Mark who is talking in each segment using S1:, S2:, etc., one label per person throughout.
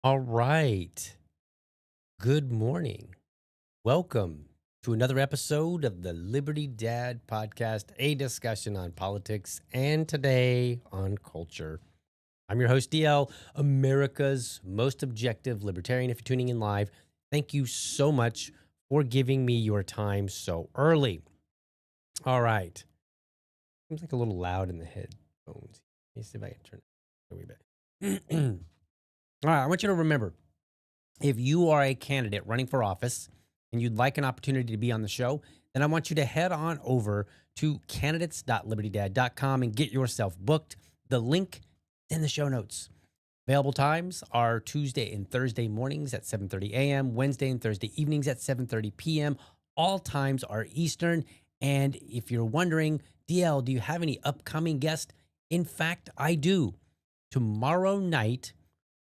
S1: All right. Good morning. Welcome to another episode of the Liberty Dad podcast, a discussion on politics and today on culture. I'm your host, DL, America's most objective libertarian. If you're tuning in live, thank you so much for giving me your time so early. All right. Seems like a little loud in the headphones. Let me see if I can turn it a wee bit. All right, I want you to remember, if you are a candidate running for office and you'd like an opportunity to be on the show, then I want you to head on over to candidates.libertydad.com and get yourself booked. The link is in the show notes. Available times are Tuesday and Thursday mornings at 7:30 a.m., Wednesday and Thursday evenings at 7:30 p.m. All times are Eastern. And if you're wondering, DL, do you have any upcoming guests? In fact, I do. Tomorrow night,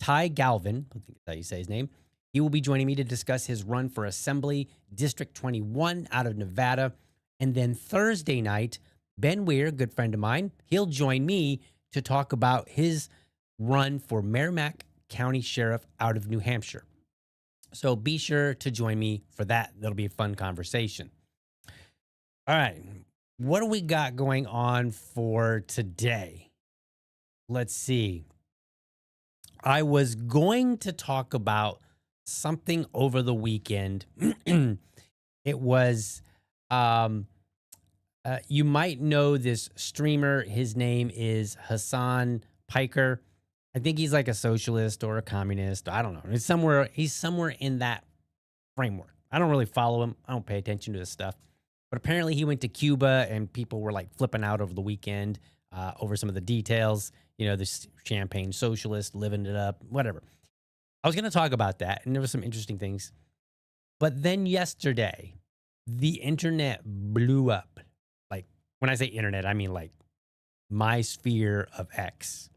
S1: Ty Galvin, I think that's how you say his name, he will be joining me to discuss his run for Assembly District 21 out of Nevada. And then Thursday night, Ben Weir, good friend of mine, he'll join me to talk about his run for Merrimack County Sheriff out of New Hampshire. So be sure to join me for that. That'll be a fun conversation. All right. What do we got going on for today? Let's see. I was going to talk about something over the weekend. It was, you might know this streamer. His name is Hassan Piker. I think he's like a socialist or a communist. I don't know. He's somewhere in that framework. I don't really follow him. I don't pay attention to his stuff. But apparently he went to Cuba and people were like flipping out over the weekend over some of the details. You know, this champagne socialist living it up, whatever. I was going to talk about that, and there were some interesting things. But then yesterday, the internet blew up. Like, when I say internet, I mean like my sphere of X.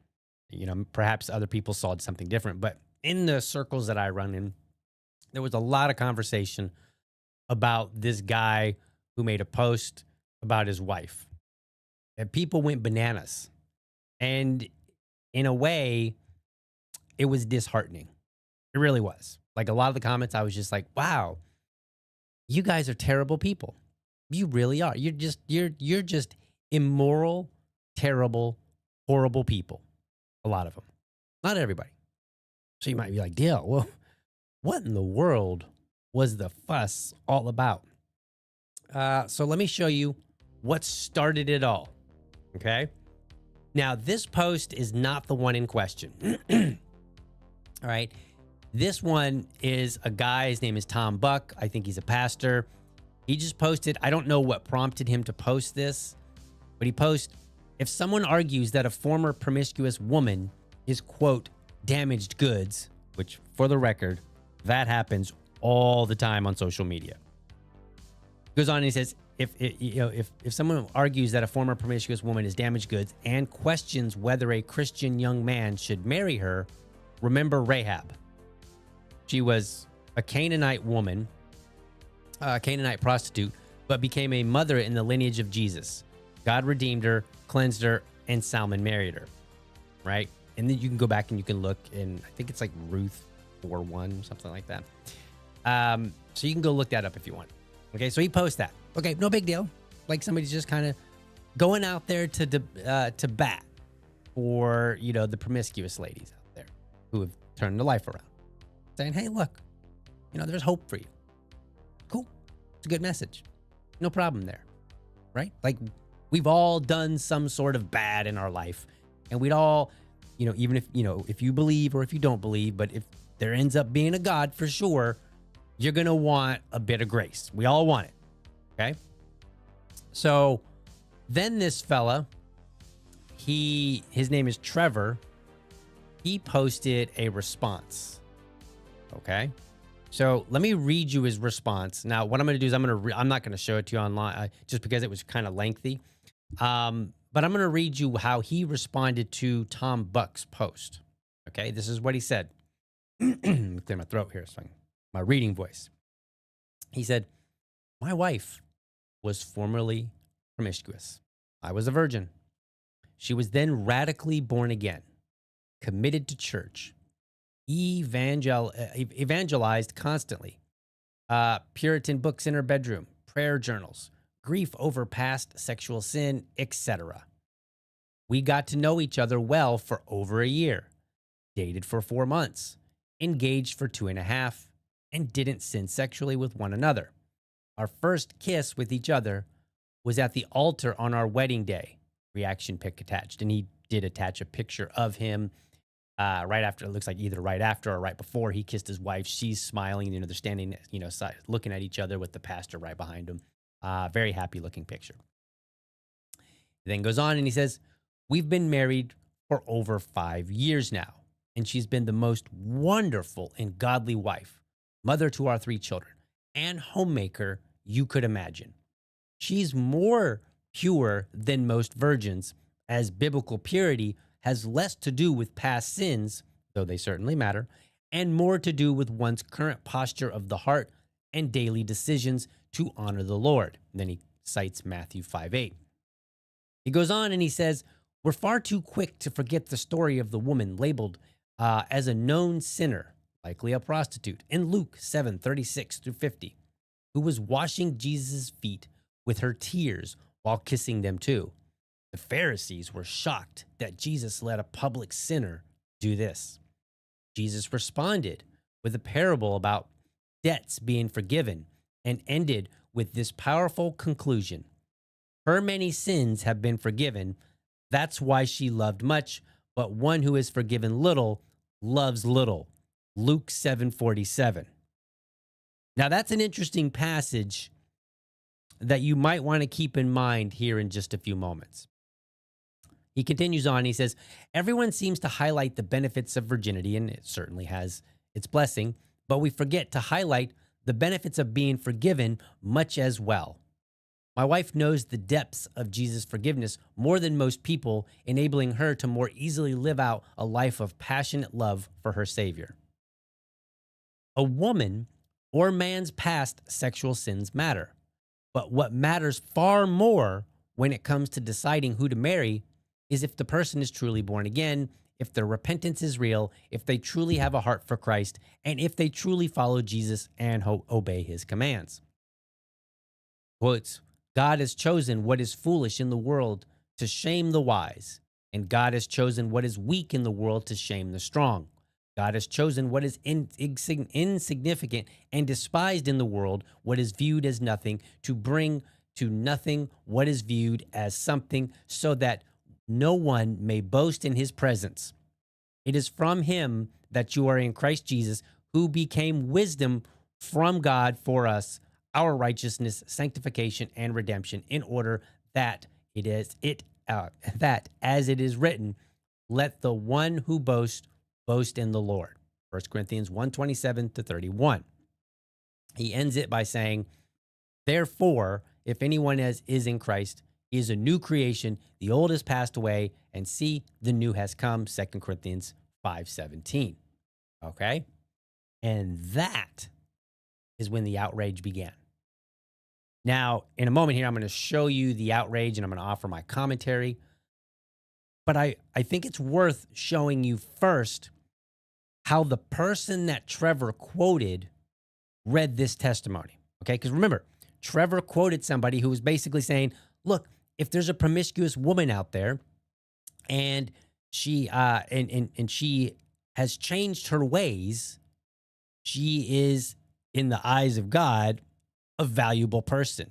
S1: You know, perhaps other people saw something different, but in the circles that I run in, there was a lot of conversation about this guy who made a post about his wife. And people went bananas. And in a way, it was disheartening. It really was. Like a lot of the comments, I was just like, wow, you guys are terrible people. You really are. You're just immoral, terrible, horrible people. A lot of them. Not everybody. So you might be like, Dale, well, what in the world was the fuss all about? So let me show you what started it all. Okay. Now, this post is not the one in question. All right. This one is a guy. His name is Tom Buck. I think he's a pastor. He just posted. I don't know what prompted him to post this, but he posted, if someone argues that a former promiscuous woman is, quote, damaged goods, which for the record, that happens all the time on social media. Goes on and he says, if someone argues that a former promiscuous woman is damaged goods and questions whether a Christian young man should marry her, remember Rahab. She was a Canaanite woman, a Canaanite prostitute, but became a mother in the lineage of Jesus. God redeemed her, cleansed her, and Salmon married her, right? And then you can go back and you can look in, I think it's like Ruth 4:1, something like that. So you can go look that up if you want. Okay, so he posts that. Okay, no big deal. Like somebody's just kind of going out there to bat for, you know, the promiscuous ladies out there who have turned their life around. Saying, hey, look, you know, there's hope for you. Cool. It's a good message. No problem there, right? Like we've all done some sort of bad in our life, and we'd all, you know, even if, you know, if you believe or if you don't believe, but if there ends up being a God for sure, you're going to want a bit of grace. We all want it. Okay. So then this fella, his name is Trevor. He posted a response. Okay. So let me read you his response. Now, what I'm going to do is I'm not going to show it to you online just because it was kind of lengthy. But I'm going to read you how he responded to Tom Buck's post. Okay. This is what he said. Clear my throat here. So my reading voice. He said, my wife was formerly promiscuous. I was a virgin. She was then radically born again, committed to church, evangelized constantly, Puritan books in her bedroom, prayer journals, grief over past sexual sin, etc. We got to know each other well for over a year, dated for 4 months, engaged for 2.5, and didn't sin sexually with one another. Our first kiss with each other was at the altar on our wedding day. Reaction pic attached. And he did attach a picture of him right after. It looks like either right after or right before he kissed his wife. She's smiling. You know, they're standing, you know, looking at each other with the pastor right behind him. Very happy looking picture. He then goes on and he says, we've been married for over 5 years now and she's been the most wonderful and godly wife, mother to our 3 children, and homemaker you could imagine. She's more pure than most virgins, as biblical purity has less to do with past sins, though they certainly matter, and more to do with one's current posture of the heart and daily decisions to honor the Lord. And then he cites Matthew 5:8. He goes on and he says, we're far too quick to forget the story of the woman labeled as a known sinner, likely a prostitute, in Luke 7:36-50, who was washing Jesus' feet with her tears while kissing them too. The Pharisees were shocked that Jesus let a public sinner do this. Jesus responded with a parable about debts being forgiven and ended with this powerful conclusion. Her many sins have been forgiven. That's why she loved much, but one who is forgiven little loves little. Luke 7:47. Now that's an interesting passage that you might want to keep in mind here in just a few moments. He continues on. He says, everyone seems to highlight the benefits of virginity, and it certainly has its blessing, but we forget to highlight the benefits of being forgiven much as well. My wife knows the depths of Jesus' forgiveness more than most people, enabling her to more easily live out a life of passionate love for her Savior. A woman or man's past sexual sins matter, but what matters far more when it comes to deciding who to marry is if the person is truly born again, if their repentance is real, if they truly have a heart for Christ, and if they truly follow Jesus and obey his commands. Quotes, God has chosen what is foolish in the world to shame the wise, and God has chosen what is weak in the world to shame the strong. God has chosen what is insignificant and despised in the world, what is viewed as nothing, to bring to nothing what is viewed as something, so that no one may boast in his presence. It is from him that you are in Christ Jesus, who became wisdom from God for us, our righteousness, sanctification, and redemption, in order that that as it is written, let the one who boasts boast in the Lord. 1 Corinthians 1:27-31. He ends it by saying, therefore, if anyone is in Christ, he is a new creation. The old has passed away, and see, the new has come. 2 Corinthians 5:17. Okay? And that is when the outrage began. Now, in a moment here, I'm going to show you the outrage and I'm going to offer my commentary. But I think it's worth showing you first how the person that Trevor quoted read this testimony. Okay? Because remember, Trevor quoted somebody who was basically saying, look, if there's a promiscuous woman out there and she and she has changed her ways, she is, in the eyes of God, a valuable person,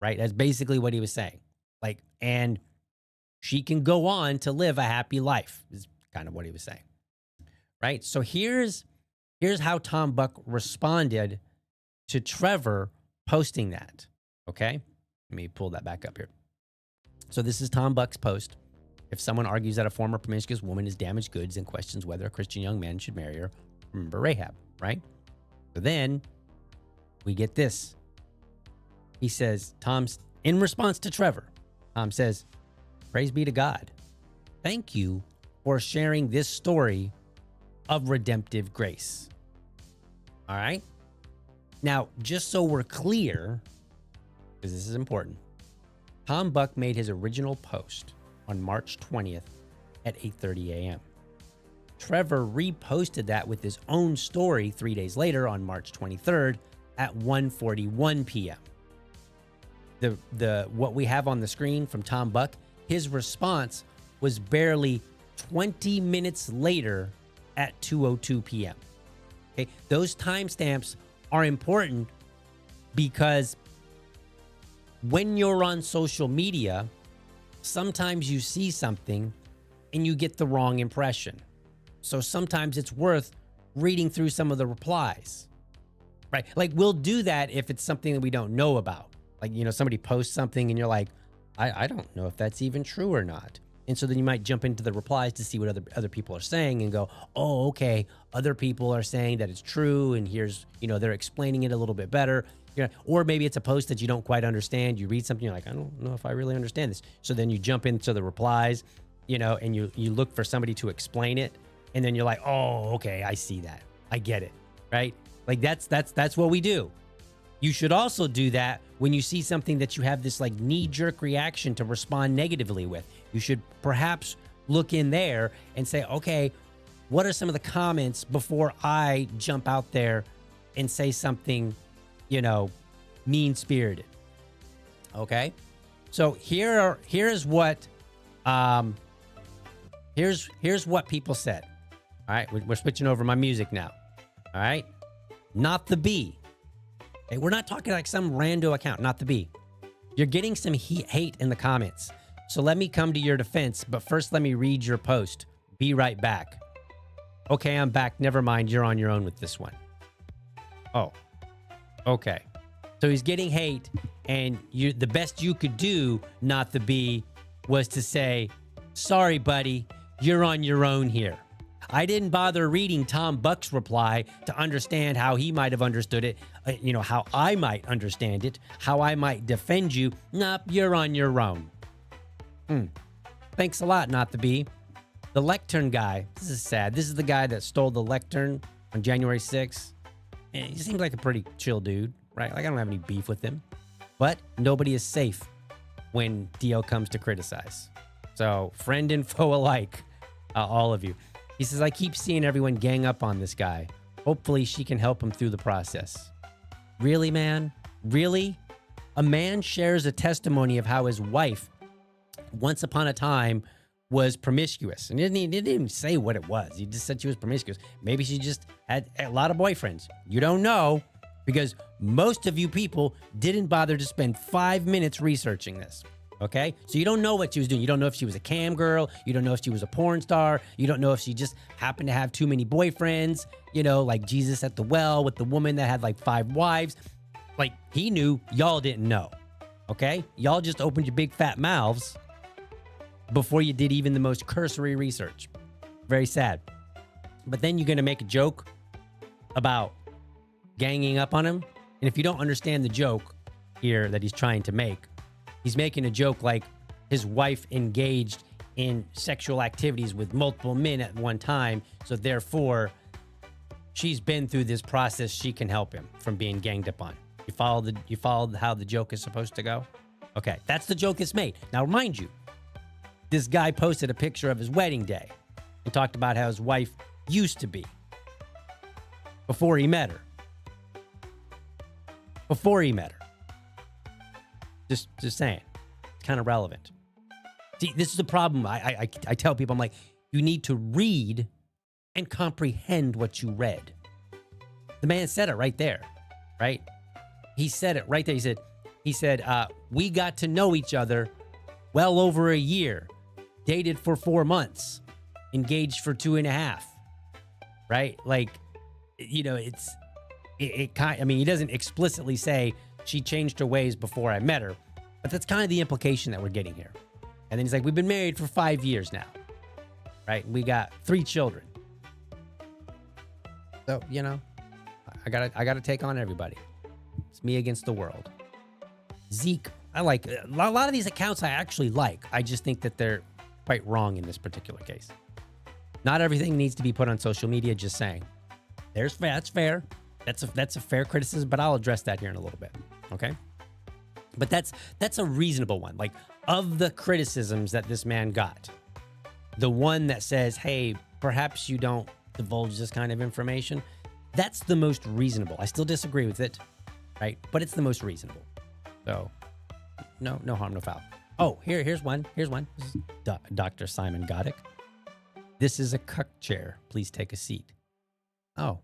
S1: right? That's basically what he was saying. Like, and she can go on to live a happy life, is kind of what he was saying, right? So here's how Tom Buck responded to Trevor posting that, okay? Let me pull that back up here. So this is Tom Buck's post. If someone argues that a former promiscuous woman is damaged goods and questions whether a Christian young man should marry her, remember Rahab, right? So then we get this. He says, Tom's in response to Trevor, Tom says, praise be to God. Thank you for sharing this story of redemptive grace. All right. Now, just so we're clear, because this is important, Tom Buck made his original post on March 20th at 8:30 a.m. Trevor reposted that with his own story 3 days later on March 23rd at 1:41 p.m. What we have on the screen from Tom Buck, his response was barely 20 minutes later at 2:02 p.m. Okay, those timestamps are important because when you're on social media, sometimes you see something and you get the wrong impression. So sometimes it's worth reading through some of the replies, right? Like, we'll do that if it's something that we don't know about. Like, somebody posts something and you're like, I don't know if that's even true or not. And so then you might jump into the replies to see what other people are saying and go, oh, okay, other people are saying that it's true. And here's, they're explaining it a little bit better. Or maybe it's a post that you don't quite understand. You read something, you're like, I don't know if I really understand this. So then you jump into the replies, and you look for somebody to explain it. And then you're like, oh, okay, I see that. I get it, right? Like that's what we do. You should also do that when you see something that you have this like knee-jerk reaction to respond negatively with. You should perhaps look in there and say, okay, what are some of the comments before I jump out there and say something, mean-spirited? Okay? So here's what people said. All right, we're switching over my music now. All right? Not the B. Okay, we're not talking like some rando account, not the B. You're getting some hate in the comments. So let me come to your defense, but first let me read your post. Be right back. Okay, I'm back. Never mind. You're on your own with this one. Oh, okay. So he's getting hate, and the best you could do, not the B, was to say, sorry, buddy, you're on your own here. I didn't bother reading Tom Buck's reply to understand how he might have understood it, how I might understand it, how I might defend you. Nope, you're on your own. Thanks a lot, not the B. The lectern guy, this is sad. This is the guy that stole the lectern on January 6th. And he seems like a pretty chill dude, right? Like I don't have any beef with him. But nobody is safe when Dio comes to criticize. So friend and foe alike, all of you. He says, I keep seeing everyone gang up on this guy. Hopefully she can help him through the process. Really, man? Really? A man shares a testimony of how his wife, once upon a time, was promiscuous. And he didn't even say what it was. He just said she was promiscuous. Maybe she just had a lot of boyfriends. You don't know, because most of you people didn't bother to spend 5 minutes researching this. Okay? So you don't know what she was doing. You don't know if she was a cam girl. You don't know if she was a porn star. You don't know if she just happened to have too many boyfriends, like Jesus at the well with the woman that had like 5 wives. Like he knew, y'all didn't know. Okay? Y'all just opened your big fat mouths before you did even the most cursory research. Very sad. But then you're going to make a joke about ganging up on him. And if you don't understand the joke here that he's trying to make, he's making a joke like his wife engaged in sexual activities with multiple men at one time. So therefore, she's been through this process. She can help him from being ganged up on. You follow how the joke is supposed to go? Okay, that's the joke that's made. Now, mind you, this guy posted a picture of his wedding day and talked about how his wife used to be before he met her. Just saying. It's kind of relevant. See, this is the problem. I tell people, I'm like, you need to read and comprehend what you read. The man said it right there, right? He said it right there. He said, we got to know each other well over a year, dated for 4 months, engaged for 2.5, right? Like, he doesn't explicitly say she changed her ways before I met her, but that's kind of the implication that we're getting here. And then he's like, we've been married for 5 years now, right? We got 3 children. So, I gotta take on everybody. It's me against the world. Zeke, I like a lot of these accounts. I actually like. I just think that they're quite wrong in this particular case. Not everything needs to be put on social media. Just saying. That's fair. That's a fair criticism, but I'll address that here in a little bit. Okay. But that's a reasonable one. Like, of the criticisms that this man got, the one that says, hey, perhaps you don't divulge this kind of information, that's the most reasonable. I still disagree with it, right? But it's the most reasonable. So no harm, no foul. Oh, here's one. This is Dr. Simon Goddick. This is a cuck chair. Please take a seat. Oh.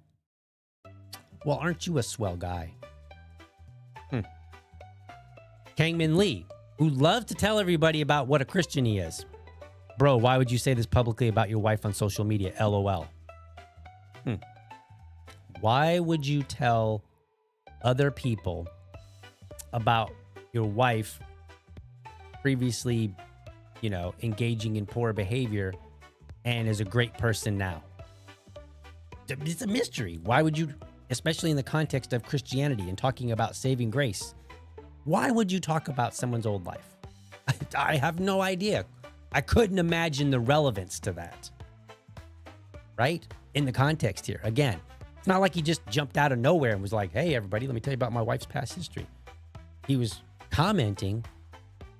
S1: Well, aren't you a swell guy? Kangmin Lee, who loves to tell everybody about what a Christian he is. Bro, why would you say this publicly about your wife on social media? LOL. Why would you tell other people about your wife previously, engaging in poor behavior and is a great person now. It's a mystery. Why would you, especially in the context of Christianity and talking about saving grace, why would you talk about someone's old life? I have no idea. I couldn't imagine the relevance to that. Right? In the context here. Again, it's not like he just jumped out of nowhere and was like, hey, everybody, let me tell you about my wife's past history. He was commenting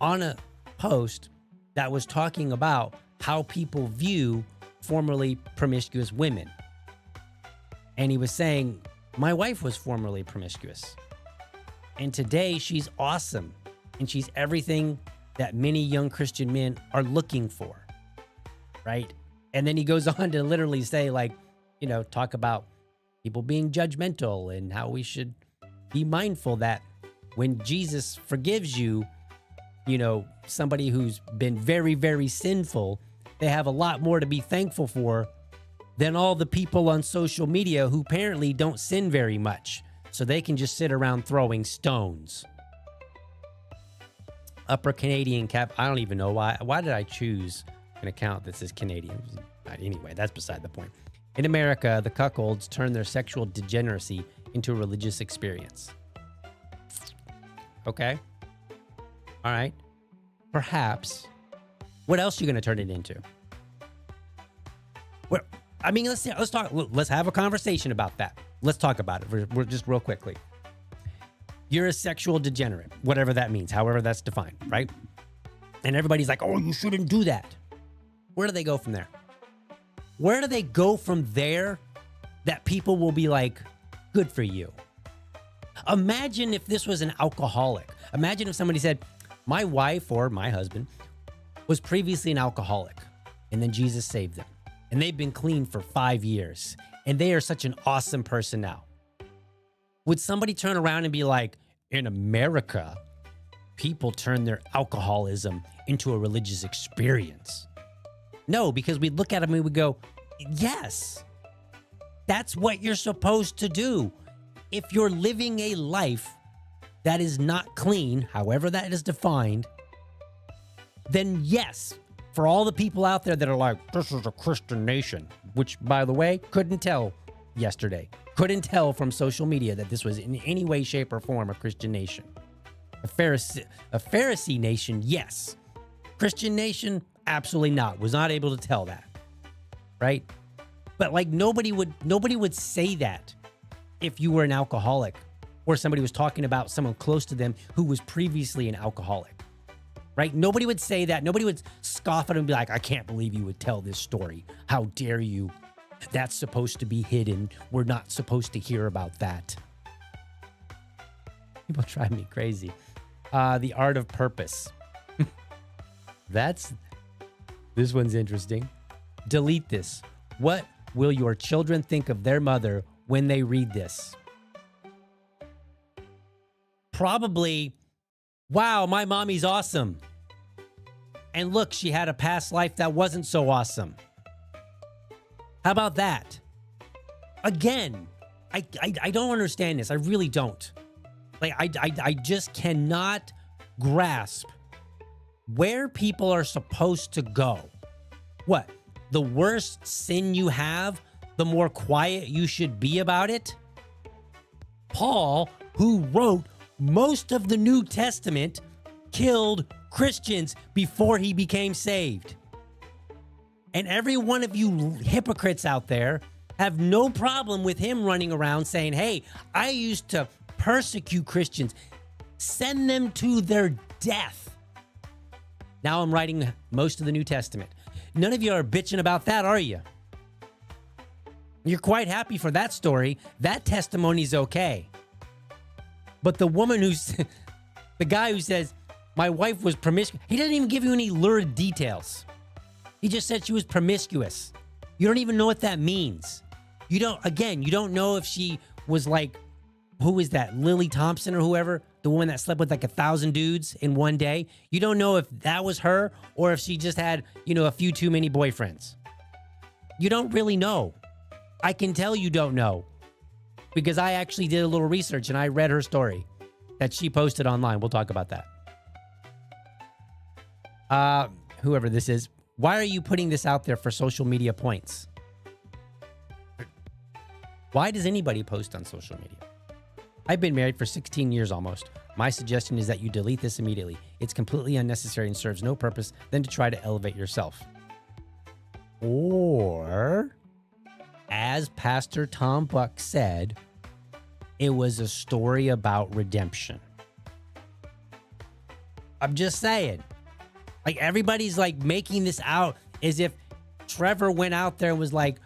S1: on a post that was talking about how people view formerly promiscuous women. And he was saying, my wife was formerly promiscuous. And today she's awesome. And she's everything that many young Christian men are looking for. Right? And then he goes on to literally say, talk about people being judgmental and how we should be mindful that when Jesus forgives you, somebody who's been very, very sinful, they have a lot more to be thankful for than all the people on social media who apparently don't sin very much. So they can just sit around throwing stones. Upper Canadian cap. I don't even know why. Why did I choose an account that says Canadian? Anyway, that's beside the point. In America, the cuckolds turn their sexual degeneracy into a religious experience. Okay. All right. Perhaps. What else are you going to turn it into? Let's talk. Let's have a conversation about that. Let's talk about it. We're just real quickly. You're a sexual degenerate, whatever that means, however that's defined, right? And everybody's like, oh, you shouldn't do that. Where do they go from there? Where do they go from there that people will be like, good for you? Imagine if this was an alcoholic. Imagine if somebody said, my wife or my husband was previously an alcoholic, and then Jesus saved them. And they've been clean for 5 years, and they are such an awesome person now. Would somebody turn around and be like, in America, people turn their alcoholism into a religious experience? No, because we look at them and we go, yes, that's what you're supposed to do. If you're living a life that is not clean, however that is defined, then yes, for all the people out there that are like, this is a Christian nation, which, by the way, couldn't tell yesterday. Couldn't tell from social media that this was in any way, shape, or form a Christian nation. A Pharisee nation, yes. Christian nation, absolutely not. Was not able to tell that. Right? But nobody would say that if you were an alcoholic or somebody was talking about someone close to them who was previously an alcoholic. Right? Nobody would say that. Nobody would scoff at him and be like, I can't believe you would tell this story. How dare you? That's supposed to be hidden. We're not supposed to hear about that. People drive me crazy. The art of purpose. This one's interesting. Delete this. What will your children think of their mother when they read this? Probably, wow, my mommy's awesome. And look, she had a past life that wasn't so awesome. How about that? Again, I don't understand this. I really don't. I just cannot grasp where people are supposed to go. What? The worse sin you have, the more quiet you should be about it? Paul, who wrote most of the New Testament, killed Christians before he became saved. And every one of you hypocrites out there have no problem with him running around saying, hey, I used to persecute Christians, send them to their death. Now I'm writing most of the New Testament. None of you are bitching about that, are you? You're quite happy for that story. That testimony's okay. But the woman the guy who says, my wife was promiscuous, he doesn't even give you any lurid details. He just said she was promiscuous. You don't even know what that means. You don't know if she was like, who is that? Lily Thompson or whoever? The woman that slept with 1,000 dudes in one day. You don't know if that was her or if she just had, a few too many boyfriends. You don't really know. I can tell you don't know because I actually did a little research and I read her story that she posted online. We'll talk about that. whoever this is, why are you putting this out there for social media points? Why does anybody post on social media? I've been married for 16 years almost. My suggestion is that you delete this immediately. It's completely unnecessary and serves no purpose than to try to elevate yourself. Or, as Pastor Tom Buck said, it was a story about redemption. I'm just saying. Like, everybody's like making this out as if Trevor went out there and was like,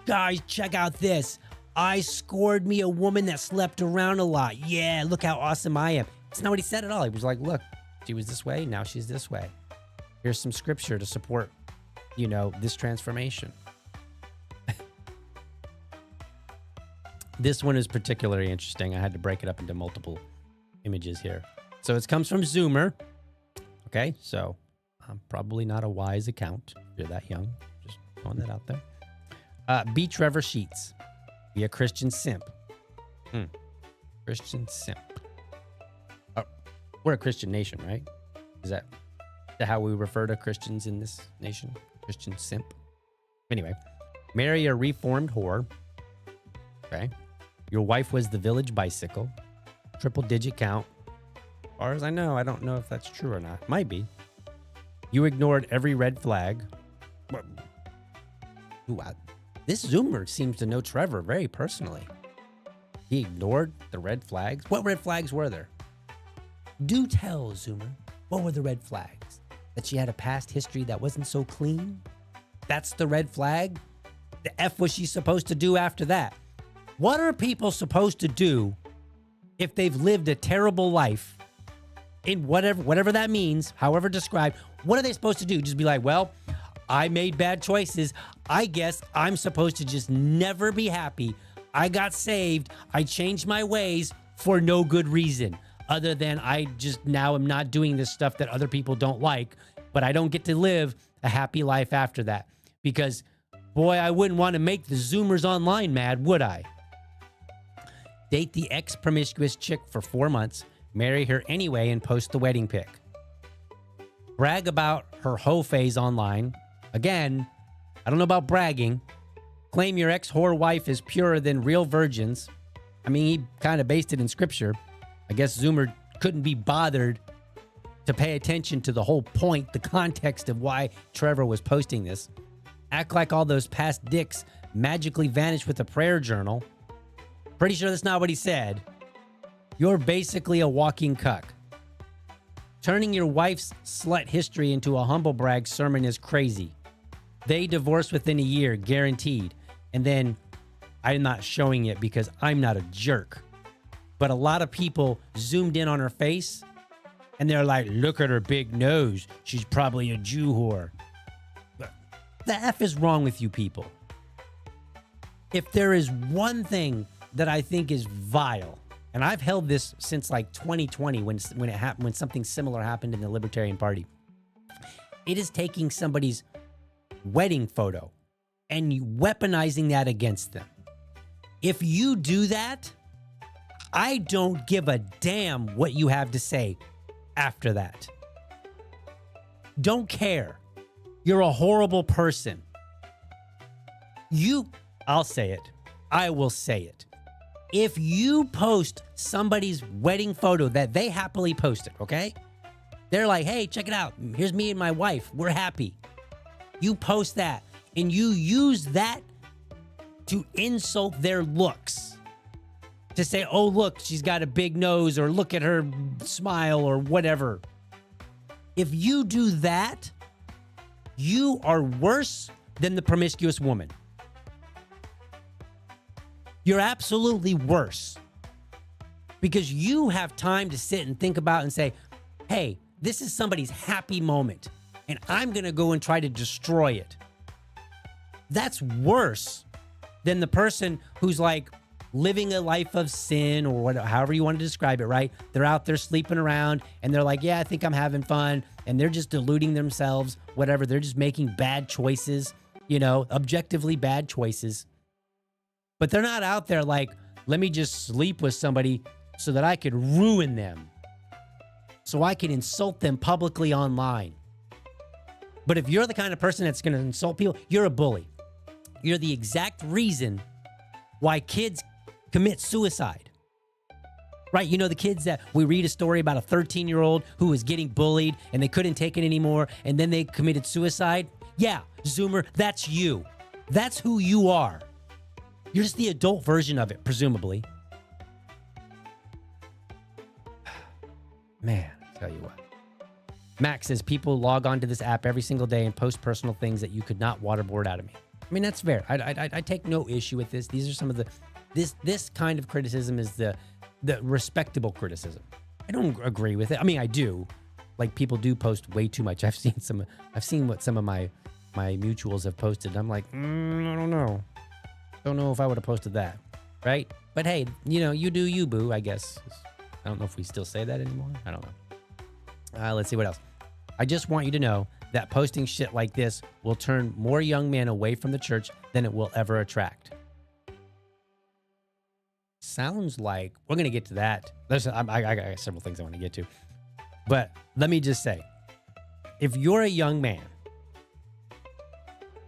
S1: guys, check out this. I scored me a woman that slept around a lot. Yeah, look how awesome I am. It's not what he said at all. He was like, look, she was this way. Now she's this way. Here's some scripture to support, this transformation. This one is particularly interesting. I had to break it up into multiple images here. So it comes from Zoomer. Okay, so I'm probably not a wise account. If you're that young, just throwing that out there. Be Trevor Sheets. Be a Christian simp. Christian simp. Oh, we're a Christian nation, right? Is that how we refer to Christians in this nation? Christian simp. Anyway, marry a reformed whore. Okay. Your wife was the village bicycle. Triple digit count. As far as I know, I don't know if that's true or not. Might be. You ignored every red flag. Ooh, this Zoomer seems to know Trevor very personally. He ignored the red flags. What red flags were there? Do tell, Zoomer. What were the red flags? That she had a past history that wasn't so clean? That's the red flag? The F was she supposed to do after that? What are people supposed to do if they've lived a terrible life in whatever that means, however described? What are they supposed to do? Just be like, well, I made bad choices. I guess I'm supposed to just never be happy. I got saved. I changed my ways for no good reason other than I just now am not doing this stuff that other people don't like, but I don't get to live a happy life after that. Because, boy, I wouldn't want to make the Zoomers online mad, would I? Date the ex-promiscuous chick for 4 months, marry her anyway, and post the wedding pic. Brag about her hoe phase online. Again, I don't know about bragging. Claim your ex-whore wife is purer than real virgins. I mean, he kind of based it in scripture. I guess Zoomer couldn't be bothered to pay attention to the whole point, the context of why Trevor was posting this. Act like all those past dicks magically vanished with a prayer journal. Pretty sure that's not what he said. You're basically a walking cuck. Turning your wife's slut history into a humble brag sermon is crazy. They divorced within a year, guaranteed. And then I'm not showing it because I'm not a jerk. But a lot of people zoomed in on her face and they're like, look at her big nose. She's probably a Jew whore. The F is wrong with you people. If there is one thing that I think is vile, and I've held this since like 2020 when something similar happened in the Libertarian Party, it is taking somebody's wedding photo and weaponizing that against them. If you do that, I don't give a damn what you have to say after that. Don't care. You're a horrible person. I'll say it. I will say it. If you post somebody's wedding photo that they happily posted, okay? They're like, hey, check it out. Here's me and my wife. We're happy. You post that and you use that to insult their looks. To say, oh, look, she's got a big nose, or look at her smile, or whatever. If you do that, you are worse than the promiscuous woman. You're absolutely worse. Because you have time to sit and think about and say, hey, this is somebody's happy moment, and I'm going to go and try to destroy it. That's worse than the person who's like living a life of sin, or whatever, however you want to describe it, right? They're out there sleeping around and they're like, yeah, I think I'm having fun. And they're just deluding themselves, whatever. They're just making bad choices, objectively bad choices. But they're not out there like, let me just sleep with somebody so that I could ruin them, so I can insult them publicly online.
S2: But if you're the kind of person that's going to insult people, you're a bully. You're the exact reason why kids commit suicide. Right? You know, the kids that we read a story about a 13-year-old who was getting bullied and they couldn't take it anymore and then they committed suicide? Yeah, Zoomer, that's you. That's who you are. You're just the adult version of it, presumably. Man, I tell you what. Max says people log onto this app every single day and post personal things that you could not waterboard out of me. I mean, that's fair. I take no issue with this. These are some of the this kind of criticism is the respectable criticism. I don't agree with it. I mean, I do. Like, people do post way too much. I've seen what some of my mutuals have posted. I'm like, I don't know. Don't know if I would have posted that, right? But hey, you know, you do you, boo, I guess. I don't know if we still say that anymore. I don't know. Let's see what else. I just want you to know that posting shit like this will turn more young men away from the church than it will ever attract. Sounds like we're going to get to that. I got several things I want to get to. But let me just say, if you're a young man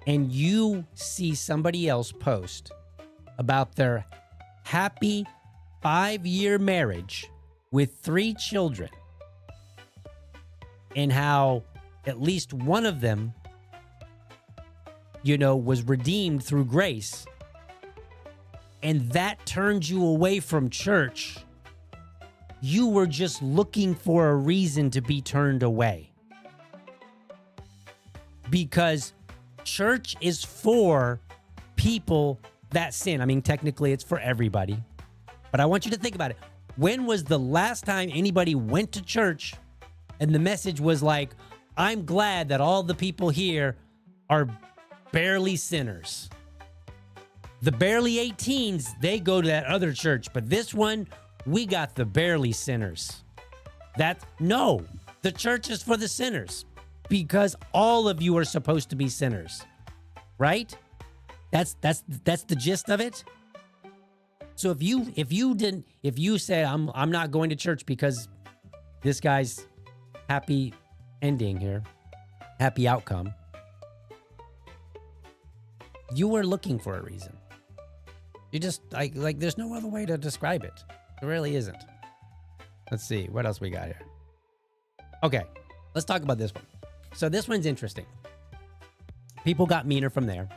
S2: and you see somebody else post about their happy 5-year marriage with 3 children and how at least one of them, you know, was redeemed through grace, and that turned you away from church, you were just looking for a reason to be turned away. Because church is for people that sin. I mean, technically it's for everybody. But I want you to think about it. When was the last time anybody went to church and the message was like, I'm glad that all the people here are barely sinners. The barely 18s, they go to that other church. But this one, we got the barely sinners. No, the church is for the sinners because all of you are supposed to be sinners, right? That's the gist of it. So if you say I'm not going to church because this guy's happy ending here, happy outcome, you were looking for a reason. You just like there's no other way to describe it. There really isn't. Let's see what else we got here. Okay, let's talk about this one. So this one's interesting. People got meaner from there.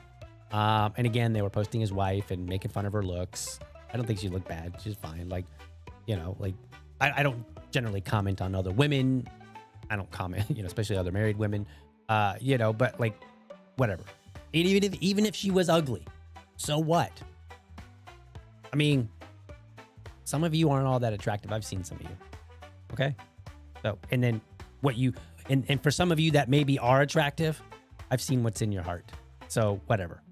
S2: And again, they were posting his wife and making fun of her looks. I don't think she looked bad. She's fine. Like, you know, like I don't generally comment on other women. I don't comment, you know, especially other married women, you know, but like, whatever. Even if she was ugly, so what? I mean, some of you aren't all that attractive. I've seen some of you. Okay. So, and then and for some of you that maybe are attractive, I've seen what's in your heart. So whatever.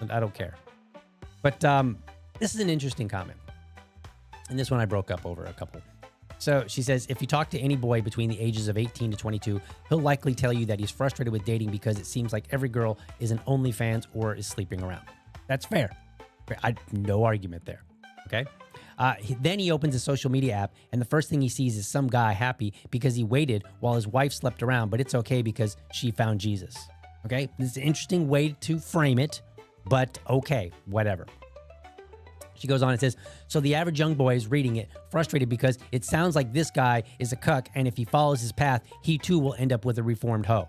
S2: I don't care. But this is an interesting comment. And this one I broke up over a couple. So she says, if you talk to any boy between the ages of 18 to 22, he'll likely tell you that he's frustrated with dating because it seems like every girl is an OnlyFans or is sleeping around. That's fair. No argument there. Okay. Then he opens a social media app and the first thing he sees is some guy happy because he waited while his wife slept around, but it's okay because she found Jesus. Okay. This is an interesting way to frame it, but okay, whatever. She goes on and says, so the average young boy is reading it frustrated because it sounds like this guy is a cuck, and if he follows his path, he too will end up with a reformed hoe.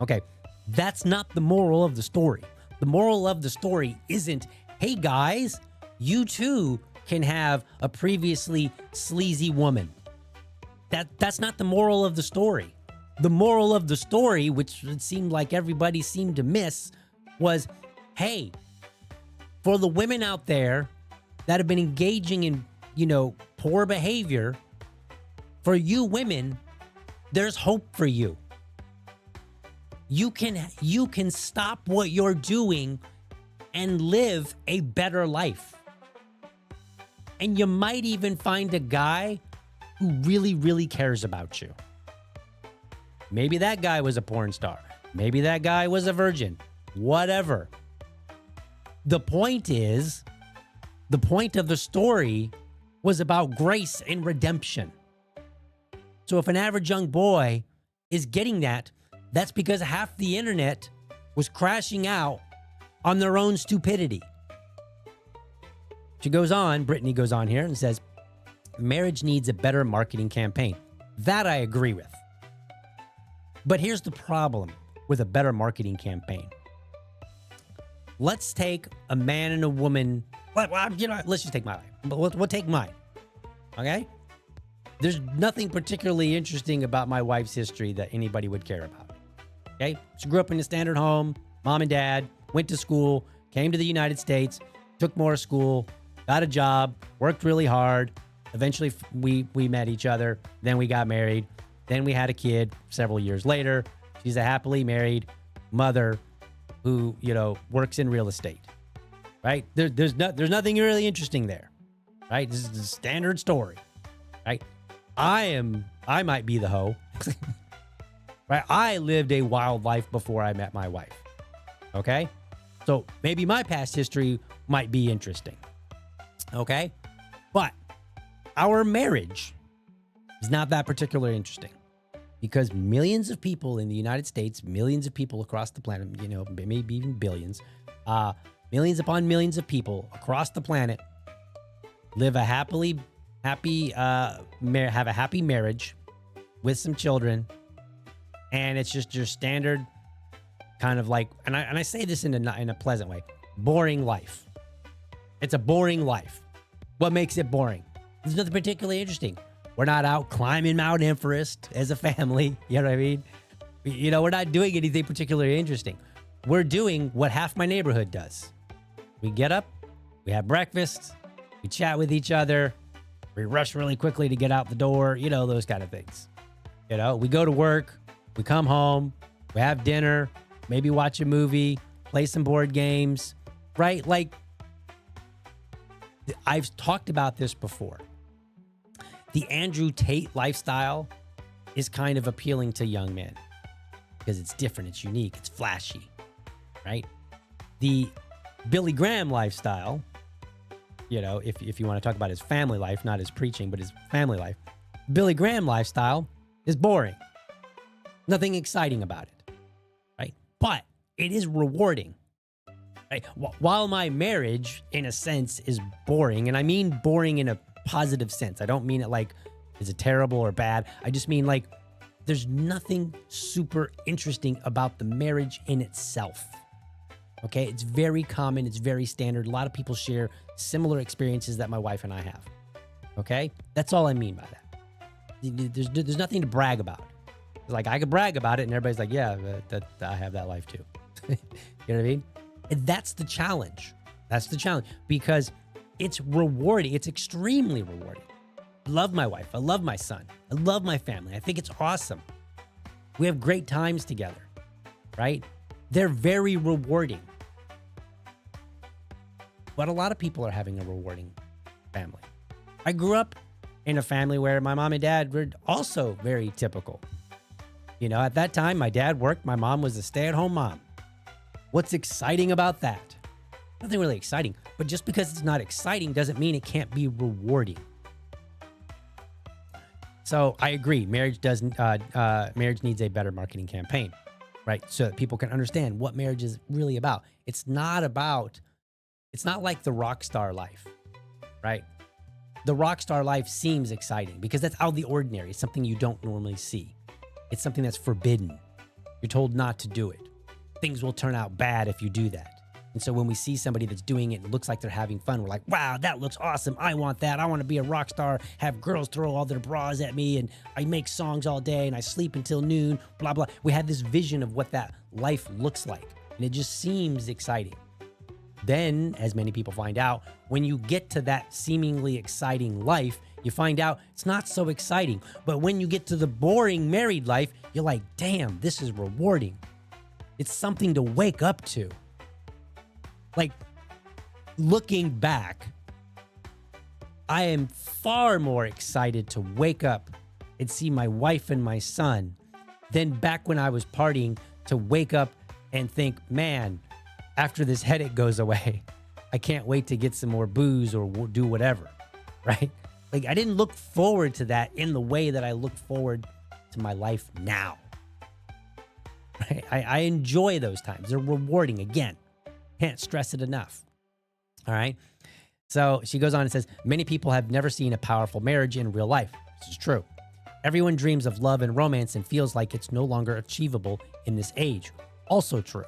S2: Okay, that's not the moral of the story. The moral of the story isn't, hey guys, you too can have a previously sleazy woman. That's not the moral of the story. The moral of the story, which it seemed like everybody seemed to miss, was, hey, for the women out there that have been engaging in, you know, poor behavior, for you women, there's hope for you. You can stop what you're doing and live a better life. And you might even find a guy who really, really cares about you. Maybe that guy was a porn star. Maybe that guy was a virgin. Whatever. The point of the story was about grace and redemption. So if an average young boy is getting that, That's because half the internet was crashing out on their own stupidity. Brittany goes on here and says, marriage needs a better marketing campaign. That I agree with. But here's the problem with a better marketing campaign. Let's take a man and a woman. Let's just take my life. We'll take mine. Okay? There's nothing particularly interesting about my wife's history that anybody would care about. Okay? She grew up in a standard home, mom and dad, went to school, came to the United States, took more school, got a job, worked really hard. Eventually, we met each other. Then we got married. Then we had a kid several years later. She's a happily married mother who, works in real estate, right? There's nothing really interesting there, right? This is a standard story, right? I might be the hoe, right? I lived a wild life before I met my wife, okay? So maybe my past history might be interesting, okay? But our marriage is not that particularly interesting. Because millions of people in the United States, millions of people across the planet, maybe even billions, millions upon millions of people across the planet live a have a happy marriage with some children, and it's just your standard kind of like, and I say this in a pleasant way, boring life. It's a boring life. What makes it boring? There's nothing particularly interesting. We're not out climbing Mount Everest as a family. You know what I mean? We're not doing anything particularly interesting. We're doing what half my neighborhood does. We get up, we have breakfast, we chat with each other, we rush really quickly to get out the door, those kind of things. We go to work, we come home, we have dinner, maybe watch a movie, play some board games, right? Like, I've talked about this before. The Andrew Tate lifestyle is kind of appealing to young men because it's different, it's unique, it's flashy, right? The Billy Graham lifestyle, if you want to talk about his family life, not his preaching, but his family life, Billy Graham lifestyle is boring. Nothing exciting about it, right? But it is rewarding, right? While my marriage, in a sense, is boring, and I mean boring in a positive sense. I don't mean it like, is it terrible or bad? I just mean like, there's nothing super interesting about the marriage in itself. Okay? It's very common. It's very standard. A lot of people share similar experiences that my wife and I have. Okay? That's all I mean by that. There's nothing to brag about. It's like, I could brag about it and everybody's like, yeah, I have that life too. You know what I mean? And that's the challenge. That's the challenge because it's rewarding. It's extremely rewarding. I love my wife. I love my son. I love my family. I think it's awesome. We have great times together, right? They're very rewarding. But a lot of people are having a rewarding family. I grew up in a family where my mom and dad were also very typical. At that time, my dad worked. My mom was a stay-at-home mom. What's exciting about that? Nothing really exciting. But just because it's not exciting doesn't mean it can't be rewarding. So I agree. Marriage needs a better marketing campaign, right? So that people can understand what marriage is really about. It's not like the rock star life, right? The rock star life seems exciting because that's out of the ordinary. It's something you don't normally see. It's something that's forbidden. You're told not to do it. Things will turn out bad if you do that. And so when we see somebody that's doing it and looks like they're having fun, we're like, wow, that looks awesome. I want that. I want to be a rock star, have girls throw all their bras at me, and I make songs all day, and I sleep until noon, blah, blah. We have this vision of what that life looks like, and it just seems exciting. Then, as many people find out, when you get to that seemingly exciting life, you find out it's not so exciting. But when you get to the boring married life, you're like, damn, this is rewarding. It's something to wake up to. Like, looking back, I am far more excited to wake up and see my wife and my son than back when I was partying to wake up and think, man, after this headache goes away, I can't wait to get some more booze or do whatever, right? Like, I didn't look forward to that in the way that I look forward to my life now. Right? I enjoy those times. They're rewarding. Again, can't stress it enough. All right. So she goes on and says, many people have never seen a powerful marriage in real life. This is true. Everyone dreams of love and romance and feels like it's no longer achievable in this age. Also true.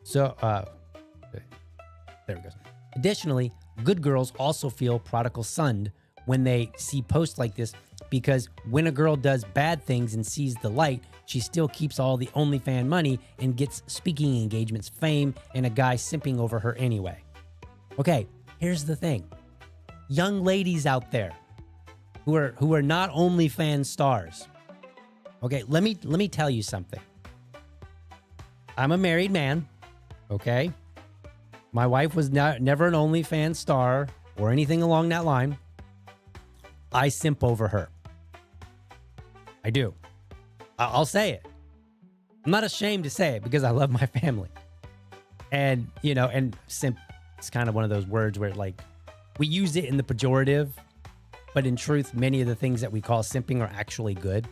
S2: So, there it goes. Additionally, good girls also feel prodigal sunned when they see posts like this, because when a girl does bad things and sees the light, she still keeps all the OnlyFans money and gets speaking engagements, fame, and a guy simping over her anyway. Okay, here's the thing. Young ladies out there who are not OnlyFans stars. Okay, let me tell you something. I'm a married man, okay? My wife was never an OnlyFans star or anything along that line. I simp over her. I do. I'll say it. I'm not ashamed to say it because I love my family. And, and simp is kind of one of those words where like we use it in the pejorative, but in truth, many of the things that we call simping are actually good,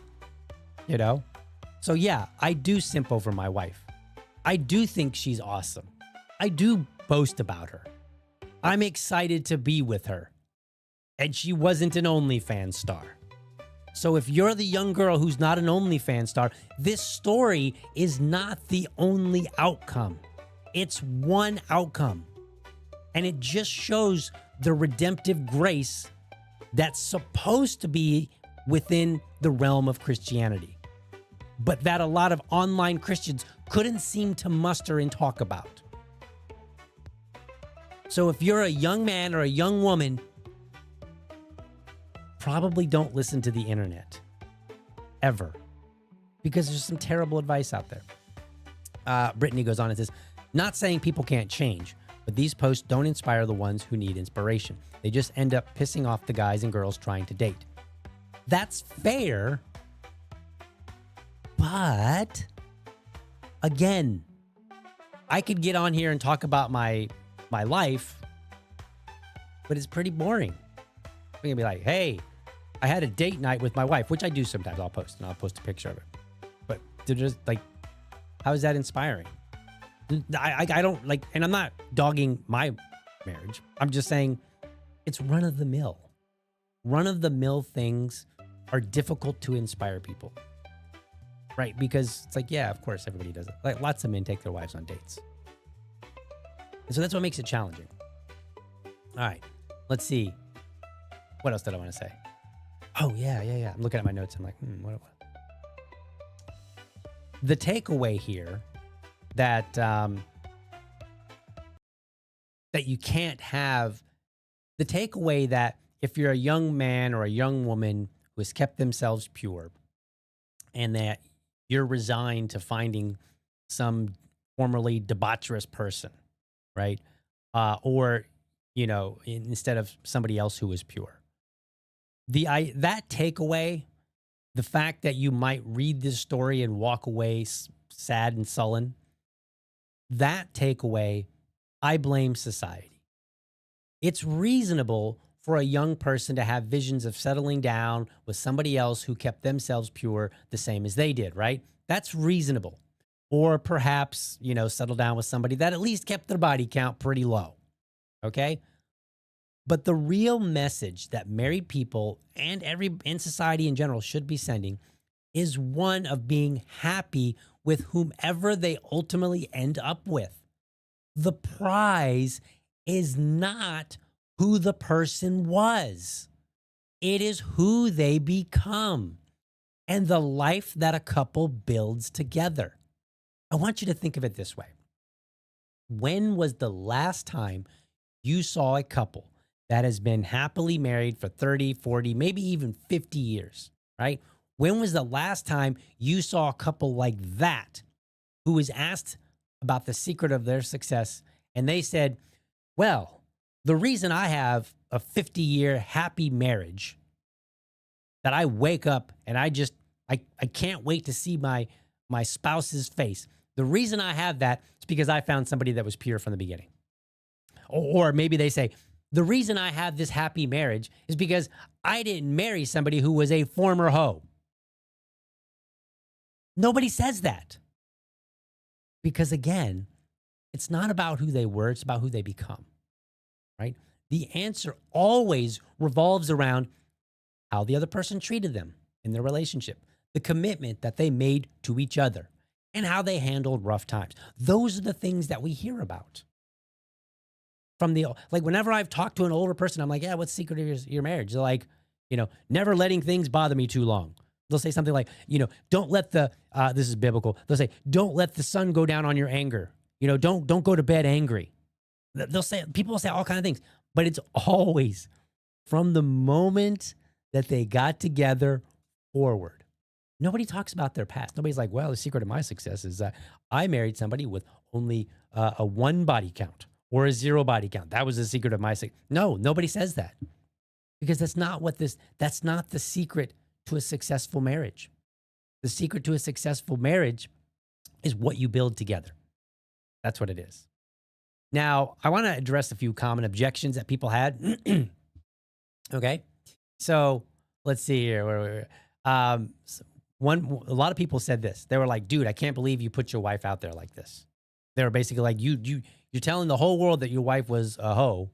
S2: So yeah, I do simp over my wife. I do think she's awesome. I do boast about her. I'm excited to be with her. And she wasn't an OnlyFans star. So if you're the young girl who's not an OnlyFans star, this story is not the only outcome. It's one outcome. And it just shows the redemptive grace that's supposed to be within the realm of Christianity, but that a lot of online Christians couldn't seem to muster and talk about. So if you're a young man or a young woman, probably don't listen to the internet ever, because there's some terrible advice out there. Brittany goes on and says, not saying people can't change, but these posts don't inspire the ones who need inspiration. They just end up pissing off the guys and girls trying to date. That's fair. But again, I could get on here and talk about my life, but it's pretty boring. I'm going to be like, hey, I had a date night with my wife, which I do sometimes. I'll post a picture of it. But they're just like, how is that inspiring? I don't like, and I'm not dogging my marriage. I'm just saying it's run of the mill. Run of the mill things are difficult to inspire people, right? Because it's like, yeah, of course everybody does it. Like lots of men take their wives on dates. And so that's what makes it challenging. All right, let's see. What else did I want to say? Oh, yeah. I'm looking at my notes. I'm like, what? The takeaway here that you can't have, the takeaway that if you're a young man or a young woman who has kept themselves pure and that you're resigned to finding some formerly debaucherous person, right? Or, instead of somebody else who is pure. That takeaway, the fact that you might read this story and walk away sad and sullen, that takeaway, I blame society. It's reasonable for a young person to have visions of settling down with somebody else who kept themselves pure the same as they did, right? That's reasonable. Or perhaps, settle down with somebody that at least kept their body count pretty low, okay? But the real message that married people and in society in general should be sending is one of being happy with whomever they ultimately end up with. The prize is not who the person was. It is who they become and the life that a couple builds together. I want you to think of it this way. When was the last time you saw a couple that has been happily married for 30, 40, maybe even 50 years, right? When was the last time you saw a couple like that who was asked about the secret of their success and they said, well, the reason I have a 50-year happy marriage that I wake up and I can't wait to see my spouse's face. The reason I have that is because I found somebody that was pure from the beginning. Or maybe they say, the reason I have this happy marriage is because I didn't marry somebody who was a former hoe. Nobody says that. Because again, it's not about who they were, it's about who they become, right? The answer always revolves around how the other person treated them in their relationship, the commitment that they made to each other, and how they handled rough times. Those are the things that we hear about. Like whenever I've talked to an older person, I'm like, yeah, what's the secret of your marriage? They're like, never letting things bother me too long. They'll say something like, don't let this is biblical. They'll say, don't let the sun go down on your anger. Don't go to bed angry. People will say all kinds of things, but it's always from the moment that they got together forward. Nobody talks about their past. Nobody's like, well, the secret of my success is that I married somebody with only a 1 body count or a 0 body count. That was the secret of my success. No, nobody says that, because that's not the secret to a successful marriage. The secret to a successful marriage is what you build together. That's what it is. Now, I want to address a few common objections that people had. Okay. So let's see here. A lot of people said this. They were like, dude, I can't believe you put your wife out there like this. They were basically like, you're telling the whole world that your wife was a hoe,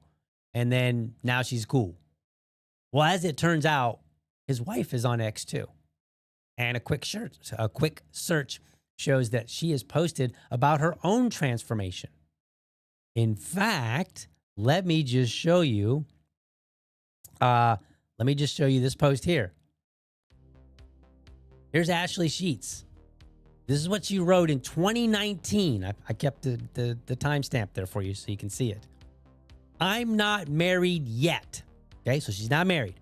S2: and then now she's cool. Well, as it turns out, his wife is on X too. And a quick search shows that she has posted about her own transformation. In fact, let me just show you this post here. Here's Ashley Sheets. This is what she wrote in 2019. I kept the timestamp there for you so you can see it. I'm not married yet. Okay, so she's not married.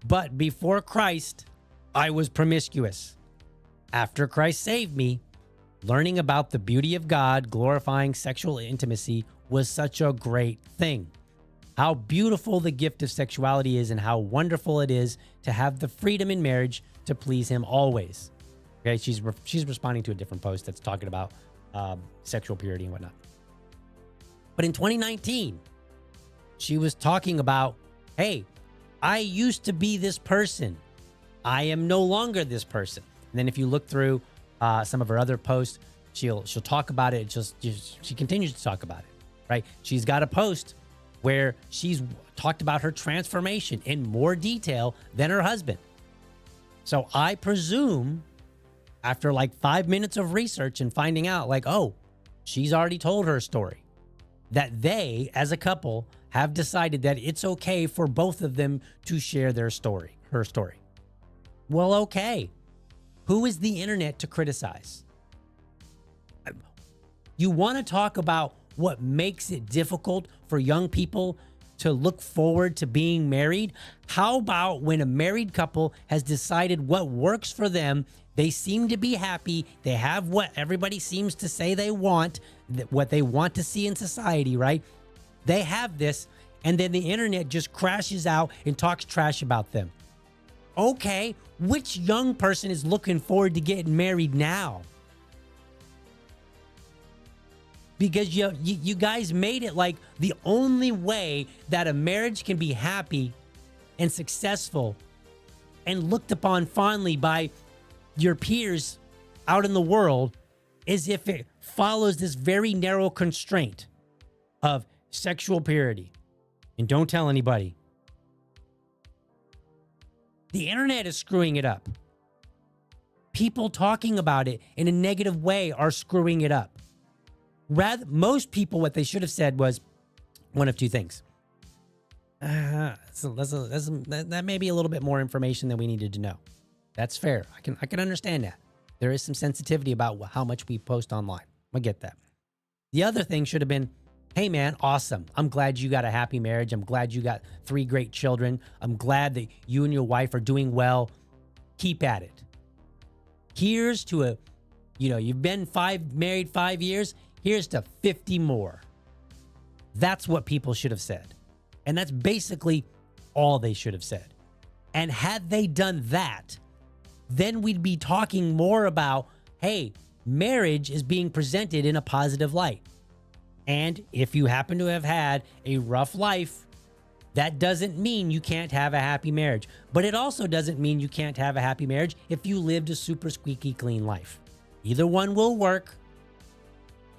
S2: But before Christ, I was promiscuous. After Christ saved me, learning about the beauty of God, glorifying sexual intimacy was such a great thing. How beautiful the gift of sexuality is, and how wonderful it is to have the freedom in marriage to please him always. Okay, she's responding to a different post that's talking about sexual purity and whatnot. But in 2019, she was talking about, hey, I used to be this person. I am no longer this person. And then if you look through some of her other posts, she'll talk about it. She continues to talk about it, right? She's got a post where she's talked about her transformation in more detail than her husband. So I presume after like 5 minutes of research and finding out like, oh, she's already told her story, that they as a couple have decided that it's okay for both of them to share her story. Well, okay. Who is the internet to criticize? You want to talk about what makes it difficult for young people to look forward to being married? How about when a married couple has decided what works for them, they seem to be happy, they have what everybody seems to say they want, what they want to see in society, right? They have this, and then the internet just crashes out and talks trash about them. Okay, which young person is looking forward to getting married now? Because you guys made it like the only way that a marriage can be happy and successful and looked upon fondly by your peers out in the world is if it follows this very narrow constraint of sexual purity. And don't tell anybody. The internet is screwing it up. People talking about it in a negative way are screwing it up. Most people, what they should have said was one of two things. That may be a little bit more information than we needed to know. That's fair. I can understand that. There is some sensitivity about how much we post online. I get that. The other thing should have been, hey man, awesome. I'm glad you got a happy marriage. I'm glad you got 3 great children. I'm glad that you and your wife are doing well. Keep at it. Here's to you've been married 5 years. Here's to 50 more. That's what people should have said. And that's basically all they should have said. And had they done that, then we'd be talking more about, hey, marriage is being presented in a positive light. And if you happen to have had a rough life, that doesn't mean you can't have a happy marriage. But it also doesn't mean you can't have a happy marriage if you lived a super squeaky clean life. Either one will work.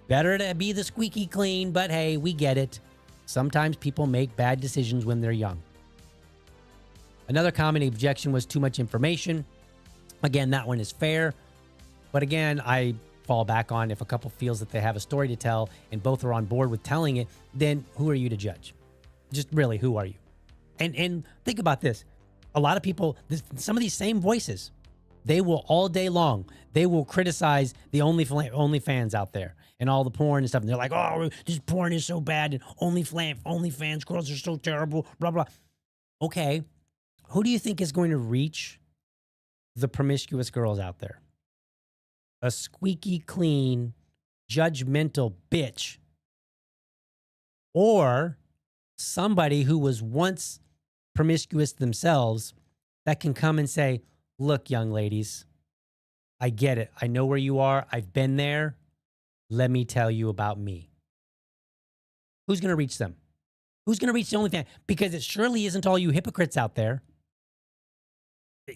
S2: Better to be the squeaky clean, but hey, we get it. Sometimes people make bad decisions when they're young. Another common objection was too much information. Again, that one is fair. But again, I fall back on if a couple feels that they have a story to tell and both are on board with telling it, then who are you to judge? Just really, who are you? And think about this. A lot of people, some of these same voices, they will all day long, they will criticize the OnlyFans out there and all the porn and stuff. And they're like, oh, this porn is so bad. And OnlyFans girls are so terrible, blah, blah. Okay. Who do you think is going to reach the promiscuous girls out there? A squeaky clean, judgmental bitch, or somebody who was once promiscuous themselves that can come and say, look, young ladies, I get it. I know where you are. I've been there. Let me tell you about me. Who's going to reach them? Who's going to reach the OnlyFans? Because it surely isn't all you hypocrites out there.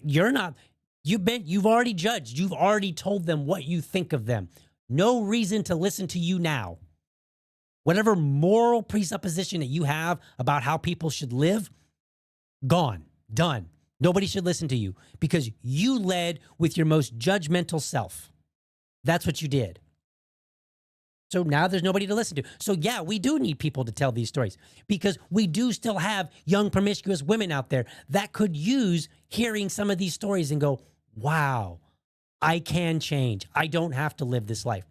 S2: You're not. You've already judged. You've already told them what you think of them. No reason to listen to you now. Whatever moral presupposition that you have about how people should live, gone, done. Nobody should listen to you because you led with your most judgmental self. That's what you did. So now there's nobody to listen to. So yeah, we do need people to tell these stories because we do still have young promiscuous women out there that could use hearing some of these stories and go, wow, I can change. I don't have to live this life.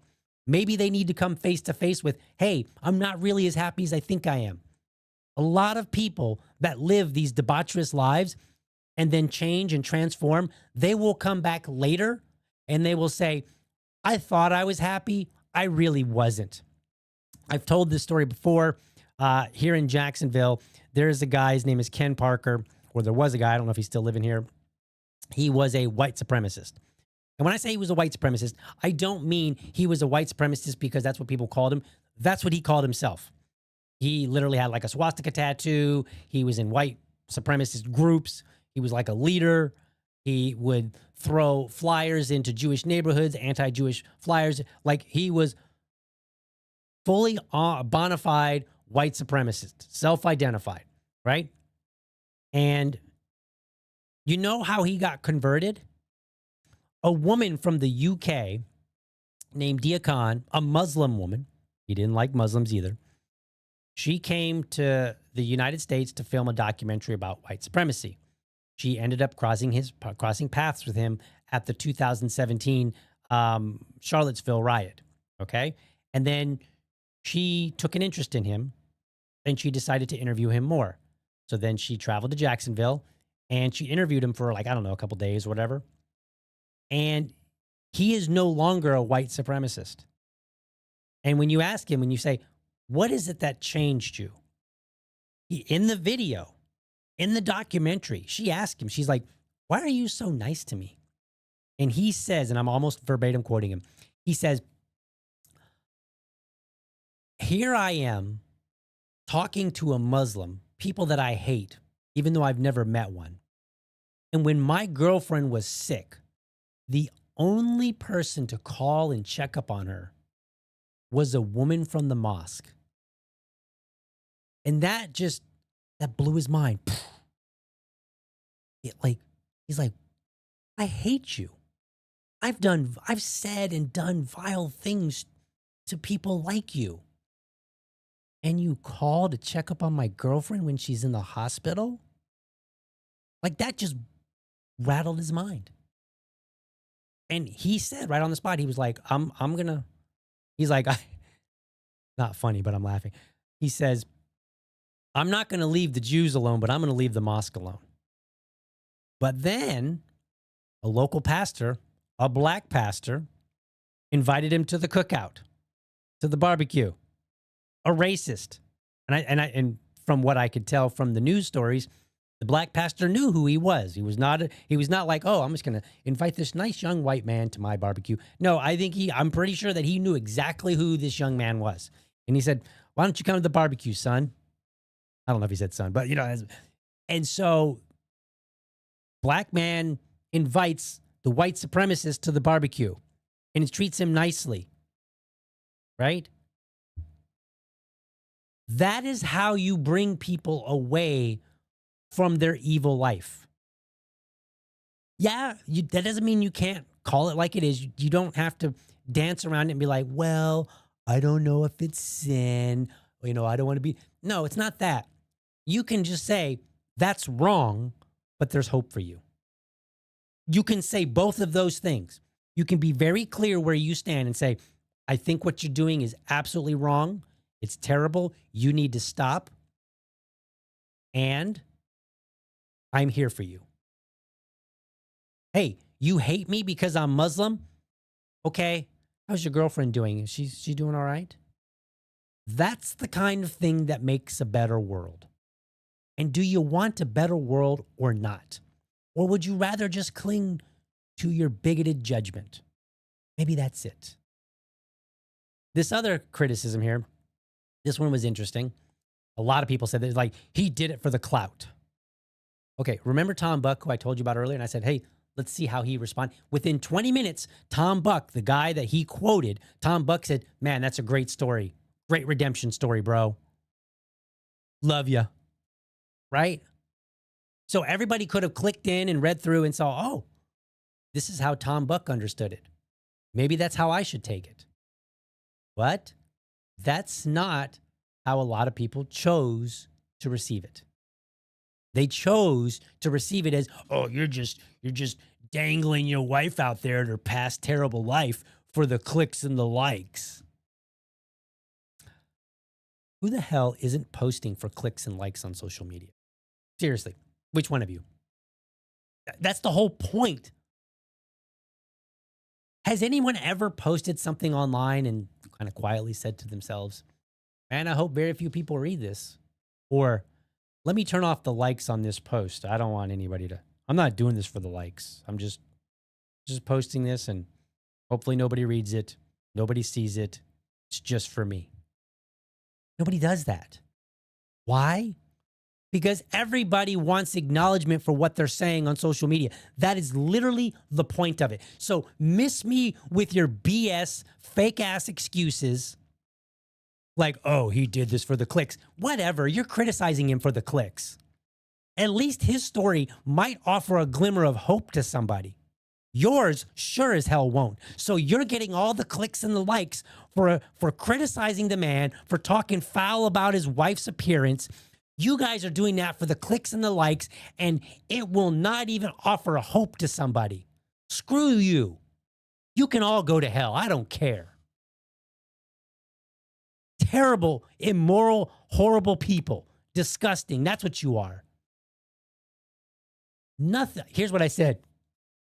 S2: Maybe they need to come face to face with, hey, I'm not really as happy as I think I am. A lot of people that live these debaucherous lives and then change and transform, they will come back later and they will say, I thought I was happy. I really wasn't. I've told this story before. Here in Jacksonville, there's a guy, his name is Ken Parker, or there was a guy, I don't know if he's still living here. He was a white supremacist. And when I say he was a white supremacist, I don't mean he was a white supremacist because that's what people called him. That's what he called himself. He literally had like a swastika tattoo. He was in white supremacist groups. He was like a leader. He would throw flyers into Jewish neighborhoods, anti-Jewish flyers. Like he was fully bona fide white supremacist, self-identified, right? And you know how he got converted? A woman from the UK named Dia Khan, a Muslim woman, he didn't like Muslims either. She came to the United States to film a documentary about white supremacy. She ended up crossing paths with him at the 2017 Charlottesville riot, okay? And then she took an interest in him, and she decided to interview him more. So then she traveled to Jacksonville, and she interviewed him for like, I don't know, a couple days or whatever. And he is no longer a white supremacist. And when you ask him, when you say, what is it that changed you? In the video, in the documentary, she asked him, she's like, why are you so nice to me? And he says, and I'm almost verbatim quoting him, he says, here I am talking to a Muslim, people that I hate, even though I've never met one. And when my girlfriend was sick, the only person to call and check up on her was a woman from the mosque. And that blew his mind. He's like, I hate you. I've said and done vile things to people like you. And you call to check up on my girlfriend when she's in the hospital? Like that just rattled his mind. And he said right on the spot, he was like, he's like, not funny, but I'm laughing. He says, I'm not going to leave the Jews alone, but I'm going to leave the mosque alone. But then a local pastor, a black pastor, invited him to the cookout, to the barbecue, a racist. And from what I could tell from the news stories, the black pastor knew who he was. He was not like, oh, I'm just going to invite this nice young white man to my barbecue. No, I'm pretty sure that he knew exactly who this young man was. And he said, why don't you come to the barbecue, son? I don't know if he said son, but and so black man invites the white supremacist to the barbecue and treats him nicely. right? That is how you bring people away from their evil life. Yeah, that doesn't mean you can't call it like it is. You don't have to dance around it and be like, well, I don't know if it's sin. I don't want to be. No, it's not that. You can just say, that's wrong, but there's hope for you. You can say both of those things. You can be very clear where you stand and say, I think what you're doing is absolutely wrong. It's terrible. You need to stop. And I'm here for you. Hey, you hate me because I'm Muslim? Okay. How's your girlfriend doing? Is she doing all right? That's the kind of thing that makes a better world. And do you want a better world or not? Or would you rather just cling to your bigoted judgment? Maybe that's it. This other criticism here, this one was interesting. A lot of people said that, like, he did it for the clout. Okay, remember Tom Buck, who I told you about earlier? And I said, hey, let's see how he responds. Within 20 minutes, Tom Buck, the guy that he quoted, Tom Buck said, man, that's a great story. Great redemption story, bro. Love ya. Right? So everybody could have clicked in and read through and saw, oh, this is how Tom Buck understood it. Maybe that's how I should take it. But that's not how a lot of people chose to receive it. They chose to receive it as, oh, you're just dangling your wife out there in her past terrible life for the clicks and the likes. Who the hell isn't posting for clicks and likes on social media? Seriously, which one of you? That's the whole point. Has anyone ever posted something online and kind of quietly said to themselves, man, I hope very few people read this? Or, let me turn off the likes on this post. I don't want anybody to, I'm not doing this for the likes. I'm just posting this and hopefully nobody reads it. Nobody sees it. It's just for me. Nobody does that. Why? Because everybody wants acknowledgement for what they're saying on social media. That is literally the point of it. So miss me with your BS, fake ass excuses. Like, oh, he did this for the clicks. Whatever, you're criticizing him for the clicks. At least his story might offer a glimmer of hope to somebody. Yours sure as hell won't. So you're getting all the clicks and the likes for criticizing the man, for talking foul about his wife's appearance. You guys are doing that for the clicks and the likes, and it will not even offer a hope to somebody. Screw you. You can all go to hell. I don't care. Terrible, immoral, horrible people. Disgusting. That's what you are. Nothing. Here's what I said.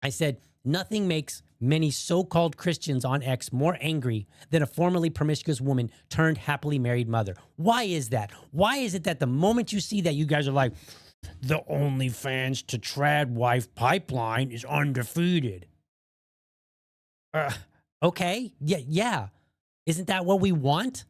S2: I said, nothing makes many so-called Christians on X more angry than a formerly promiscuous woman turned happily married mother. Why is that? Why is it that the moment you see that, you guys are like, the OnlyFans to trad wife pipeline is undefeated? Okay. Yeah. Isn't that what we want?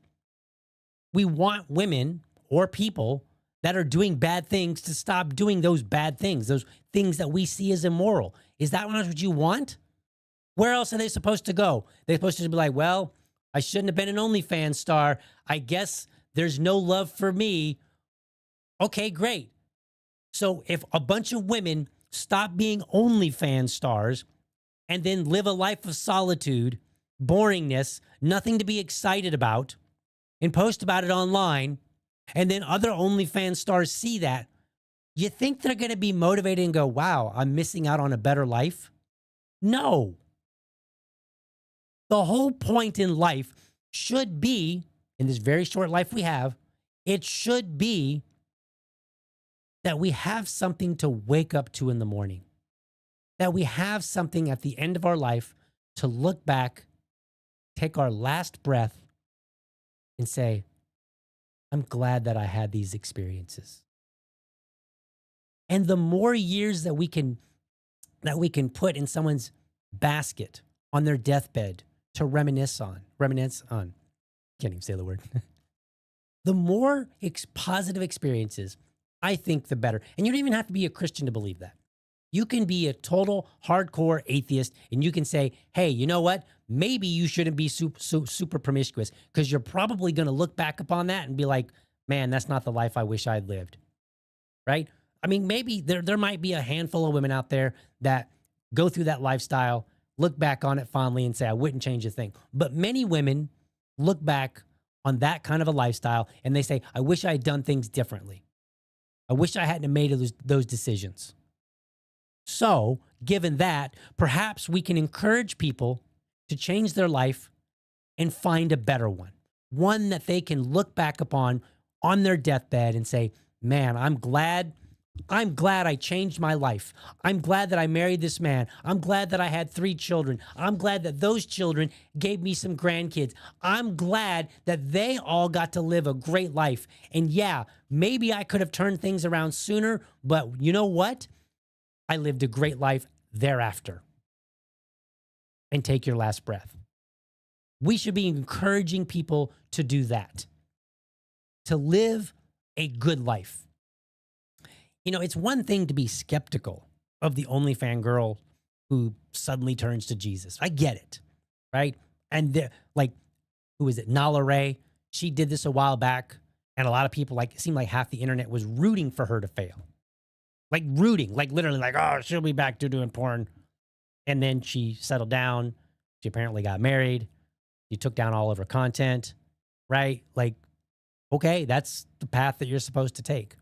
S2: We want women or people that are doing bad things to stop doing those bad things, those things that we see as immoral. Is that what you want? Where else are they supposed to go? They're supposed to be like, well, I shouldn't have been an OnlyFans star. I guess there's no love for me. Okay, great. So if a bunch of women stop being OnlyFans stars and then live a life of solitude, boringness, nothing to be excited about, and post about it online, and then other OnlyFans stars see that, you think they're going to be motivated and go, wow, I'm missing out on a better life? No. The whole point in life should be, in this very short life we have, it should be that we have something to wake up to in the morning. That we have something at the end of our life to look back, take our last breath, and say, I'm glad that I had these experiences. And the more years that we can put in someone's basket on their deathbed to reminisce on, can't even say the word. The more positive experiences, I think the better. And you don't even have to be a Christian to believe that. You can be a total hardcore atheist and you can say, hey, you know what? Maybe you shouldn't be super promiscuous, because you're probably going to look back upon that and be like, man, that's not the life I wish I'd lived. Right? I mean, maybe there might be a handful of women out there that go through that lifestyle, look back on it fondly and say, I wouldn't change a thing. But many women look back on that kind of a lifestyle and they say, I wish I had done things differently. I wish I hadn't made those decisions. So, given that, perhaps we can encourage people to change their life and find a better one that they can look back upon on their deathbed and say, man, I'm glad I changed my life. I'm glad that I married this man. I'm glad that I had 3 children. I'm glad that those children gave me some grandkids. I'm glad that they all got to live a great life. And yeah, maybe I could have turned things around sooner, but you know what? I lived a great life thereafter. And take your last breath. We should be encouraging people to do that, to live a good life. You know, it's one thing to be skeptical of the OnlyFans girl who suddenly turns to Jesus. I get it, right? And like, who is it? Nala Ray. She did this a while back, and a lot of people, like, it seemed like half the internet was rooting for her to fail. Like rooting, like literally like, oh, she'll be back to doing porn. And then she settled down. She apparently got married. She took down all of her content, right? Like, okay, that's the path that you're supposed to take.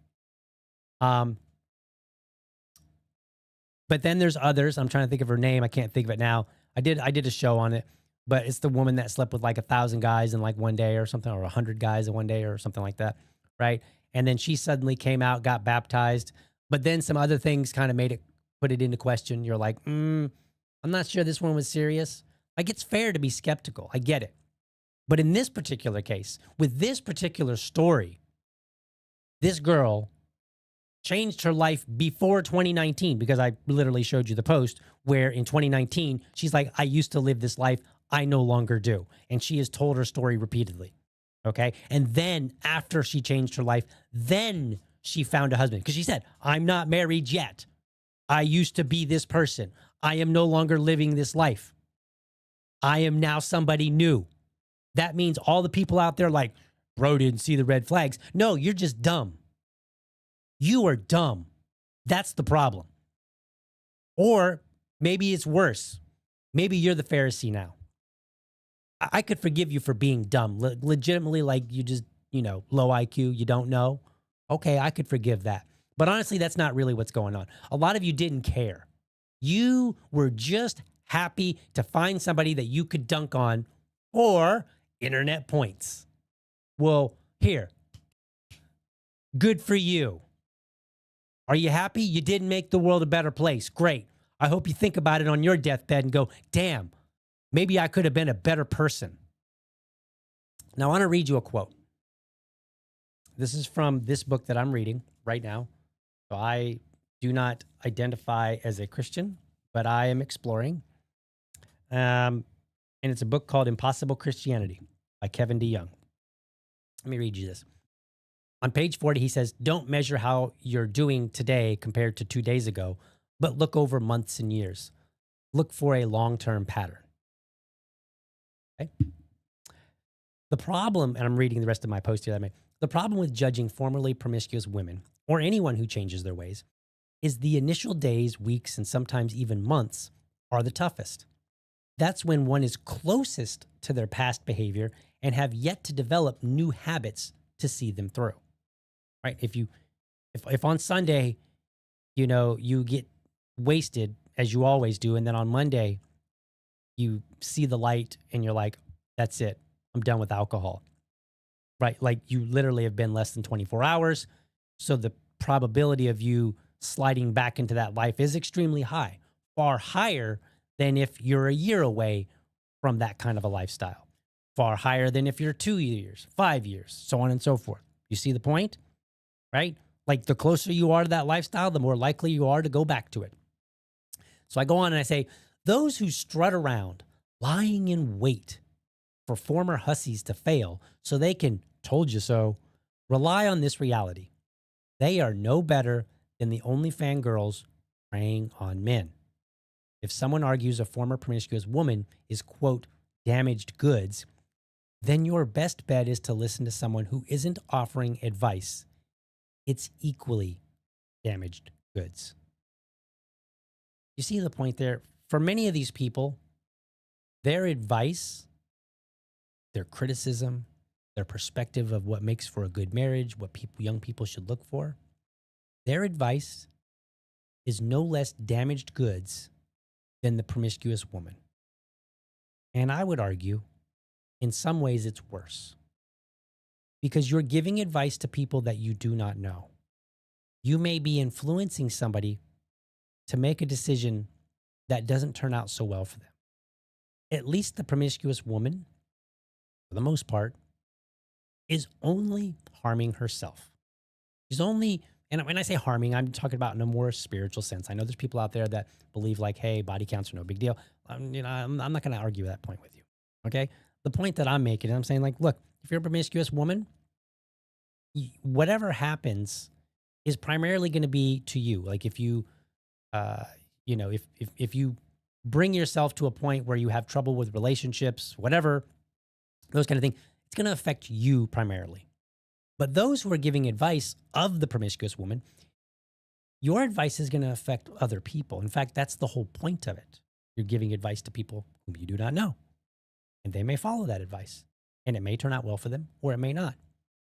S2: But then there's others. I'm trying to think of her name. I can't think of it now. I did a show on it, but it's the woman that slept with like 1,000 guys in like one day or something, or 100 guys in one day or something like that, right? And then she suddenly came out, got baptized, but then some other things kind of put it into question. You're like, I'm not sure this one was serious. Like, it's fair to be skeptical. I get it. But in this particular case, with this particular story, this girl changed her life before 2019, because I literally showed you the post where in 2019, she's like, I used to live this life. I no longer do. And she has told her story repeatedly. Okay. And then after she changed her life, then she found a husband, because she said, I'm not married yet. I used to be this person. I am no longer living this life. I am now somebody new. That means all the people out there like, bro didn't see the red flags. No, you're just dumb. You are dumb. That's the problem. Or maybe it's worse. Maybe you're the Pharisee now. I could forgive you for being dumb. Legitimately, like you just, low IQ, you don't know. Okay, I could forgive that. But honestly, that's not really what's going on. A lot of you didn't care. You were just happy to find somebody that you could dunk on for internet points. Well, here. Good for you. Are you happy? You didn't make the world a better place. Great. I hope you think about it on your deathbed and go, damn, maybe I could have been a better person. Now, I want to read you a quote. This is from this book that I'm reading right now. So I do not identify as a Christian, but I am exploring. And it's a book called Impossible Christianity by Kevin DeYoung. Let me read you this. On page 40, he says, don't measure how you're doing today compared to 2 days ago, but look over months and years. Look for a long-term pattern. Okay? The problem, and I'm reading the rest of my post here, the problem with judging formerly promiscuous women, or anyone who changes their ways, is the initial days, weeks, and sometimes even months are the toughest. That's when one is closest to their past behavior and have yet to develop new habits to see them through. Right? If on Sunday, you get wasted as you always do, and then on Monday you see the light and you're like, that's it. I'm done with alcohol. Right? Like, you literally have been less than 24 hours. So the probability of you sliding back into that life is extremely high, far higher than if you're a year away from that kind of a lifestyle, far higher than if you're 2 years, 5 years, so on and so forth. You see the point? Right? Like, the closer you are to that lifestyle, the more likely you are to go back to it. So I go on and I say, those who strut around lying in wait for former hussies to fail so they can, told you so, rely on this reality. They are no better than the OnlyFans girls preying on men. If someone argues a former promiscuous woman is, quote, damaged goods, then your best bet is to listen to someone who isn't offering advice. It's equally damaged goods. You see the point there? For many of these people, their advice, their criticism, their perspective of what makes for a good marriage, what young people should look for, their advice is no less damaged goods than the promiscuous woman. And I would argue, in some ways, it's worse. Because you're giving advice to people that you do not know. You may be influencing somebody to make a decision that doesn't turn out so well for them. At least the promiscuous woman, for the most part, is only harming herself. She's only, and when I say harming, I'm talking about in a more spiritual sense. I know there's people out there that believe like, hey, body counts are no big deal. I'm not going to argue that point with you. Okay. The point that I'm making, I'm saying like, look, if you're a promiscuous woman, whatever happens is primarily going to be to you. Like if you, if you bring yourself to a point where you have trouble with relationships, whatever, those kind of things, it's going to affect you primarily. But those who are giving advice of the promiscuous woman, your advice is going to affect other people. In fact, that's the whole point of it. You're giving advice to people whom you do not know. And they may follow that advice. And it may turn out well for them, or it may not.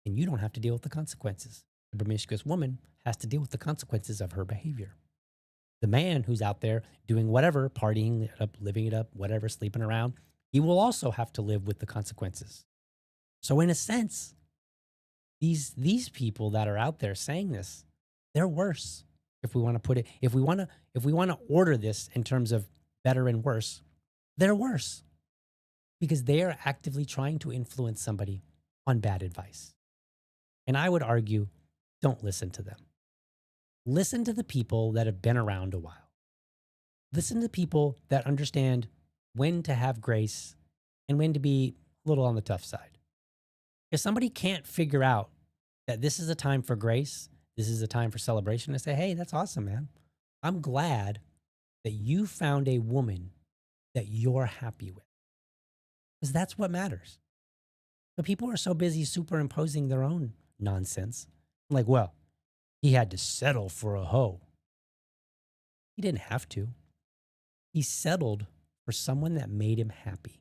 S2: And you don't have to deal with the consequences. The promiscuous woman has to deal with the consequences of her behavior. The man who's out there doing whatever, partying it up, living it up, whatever, sleeping around, he will also have to live with the consequences. So in a sense, these people that are out there saying this, they're worse. If we want to put it, if we want to order this in terms of better and worse, they're worse because they are actively trying to influence somebody on bad advice. And I would argue, don't listen to them. Listen to the people that have been around a while. Listen to people that understand when to have grace and when to be a little on the tough side. If somebody can't figure out that this is a time for grace, this is a time for celebration, and say, hey, that's awesome, man. I'm glad that you found a woman that you're happy with. Because that's what matters. But people are so busy superimposing their own nonsense. Like, well, he had to settle for a hoe. He didn't have to. He settled for someone that made him happy.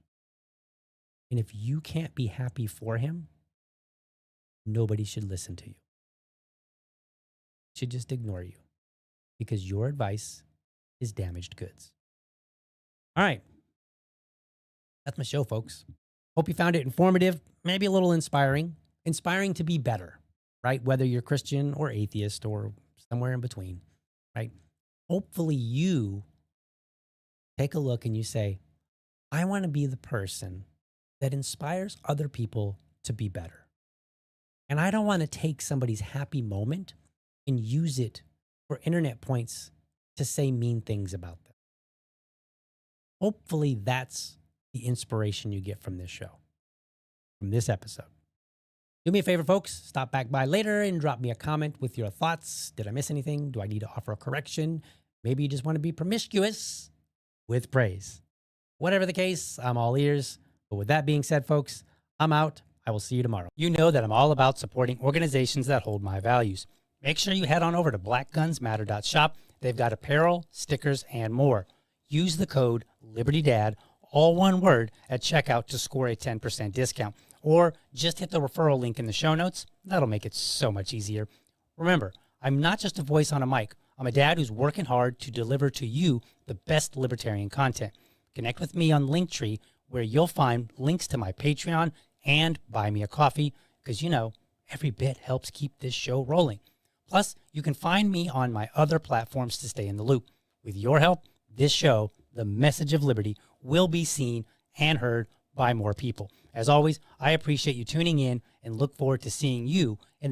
S2: And if you can't be happy for him, nobody should listen to you. Should just ignore you because your advice is damaged goods. All right. That's my show, folks. Hope you found it informative, maybe a little inspiring to be better, right? Whether you're Christian or atheist or somewhere in between, right? Hopefully you take a look and you say, I want to be the person that inspires other people to be better. And I don't want to take somebody's happy moment and use it for internet points to say mean things about them. Hopefully that's the inspiration you get from this show, from this episode. Do me a favor, folks. Stop back by later and drop me a comment with your thoughts. Did I miss anything? Do I need to offer a correction? Maybe you just want to be promiscuous with praise. Whatever the case, I'm all ears. But with that being said, folks, I'm out. I will see you tomorrow. You know that I'm all about supporting organizations that hold my values. Make sure you head on over to blackgunsmatter.shop. They've got apparel, stickers, and more. Use the code LibertyDad, all one word, at checkout to score a 10% discount. Or just hit the referral link in the show notes. That'll make it so much easier. Remember, I'm not just a voice on a mic. I'm a dad who's working hard to deliver to you the best libertarian content. Connect with me on Linktree, where you'll find links to my Patreon and buy me a coffee, because, you know, every bit helps keep this show rolling. Plus, you can find me on my other platforms to stay in the loop. With your help, this show, The Message of Liberty, will be seen and heard by more people. As always, I appreciate you tuning in and look forward to seeing you in the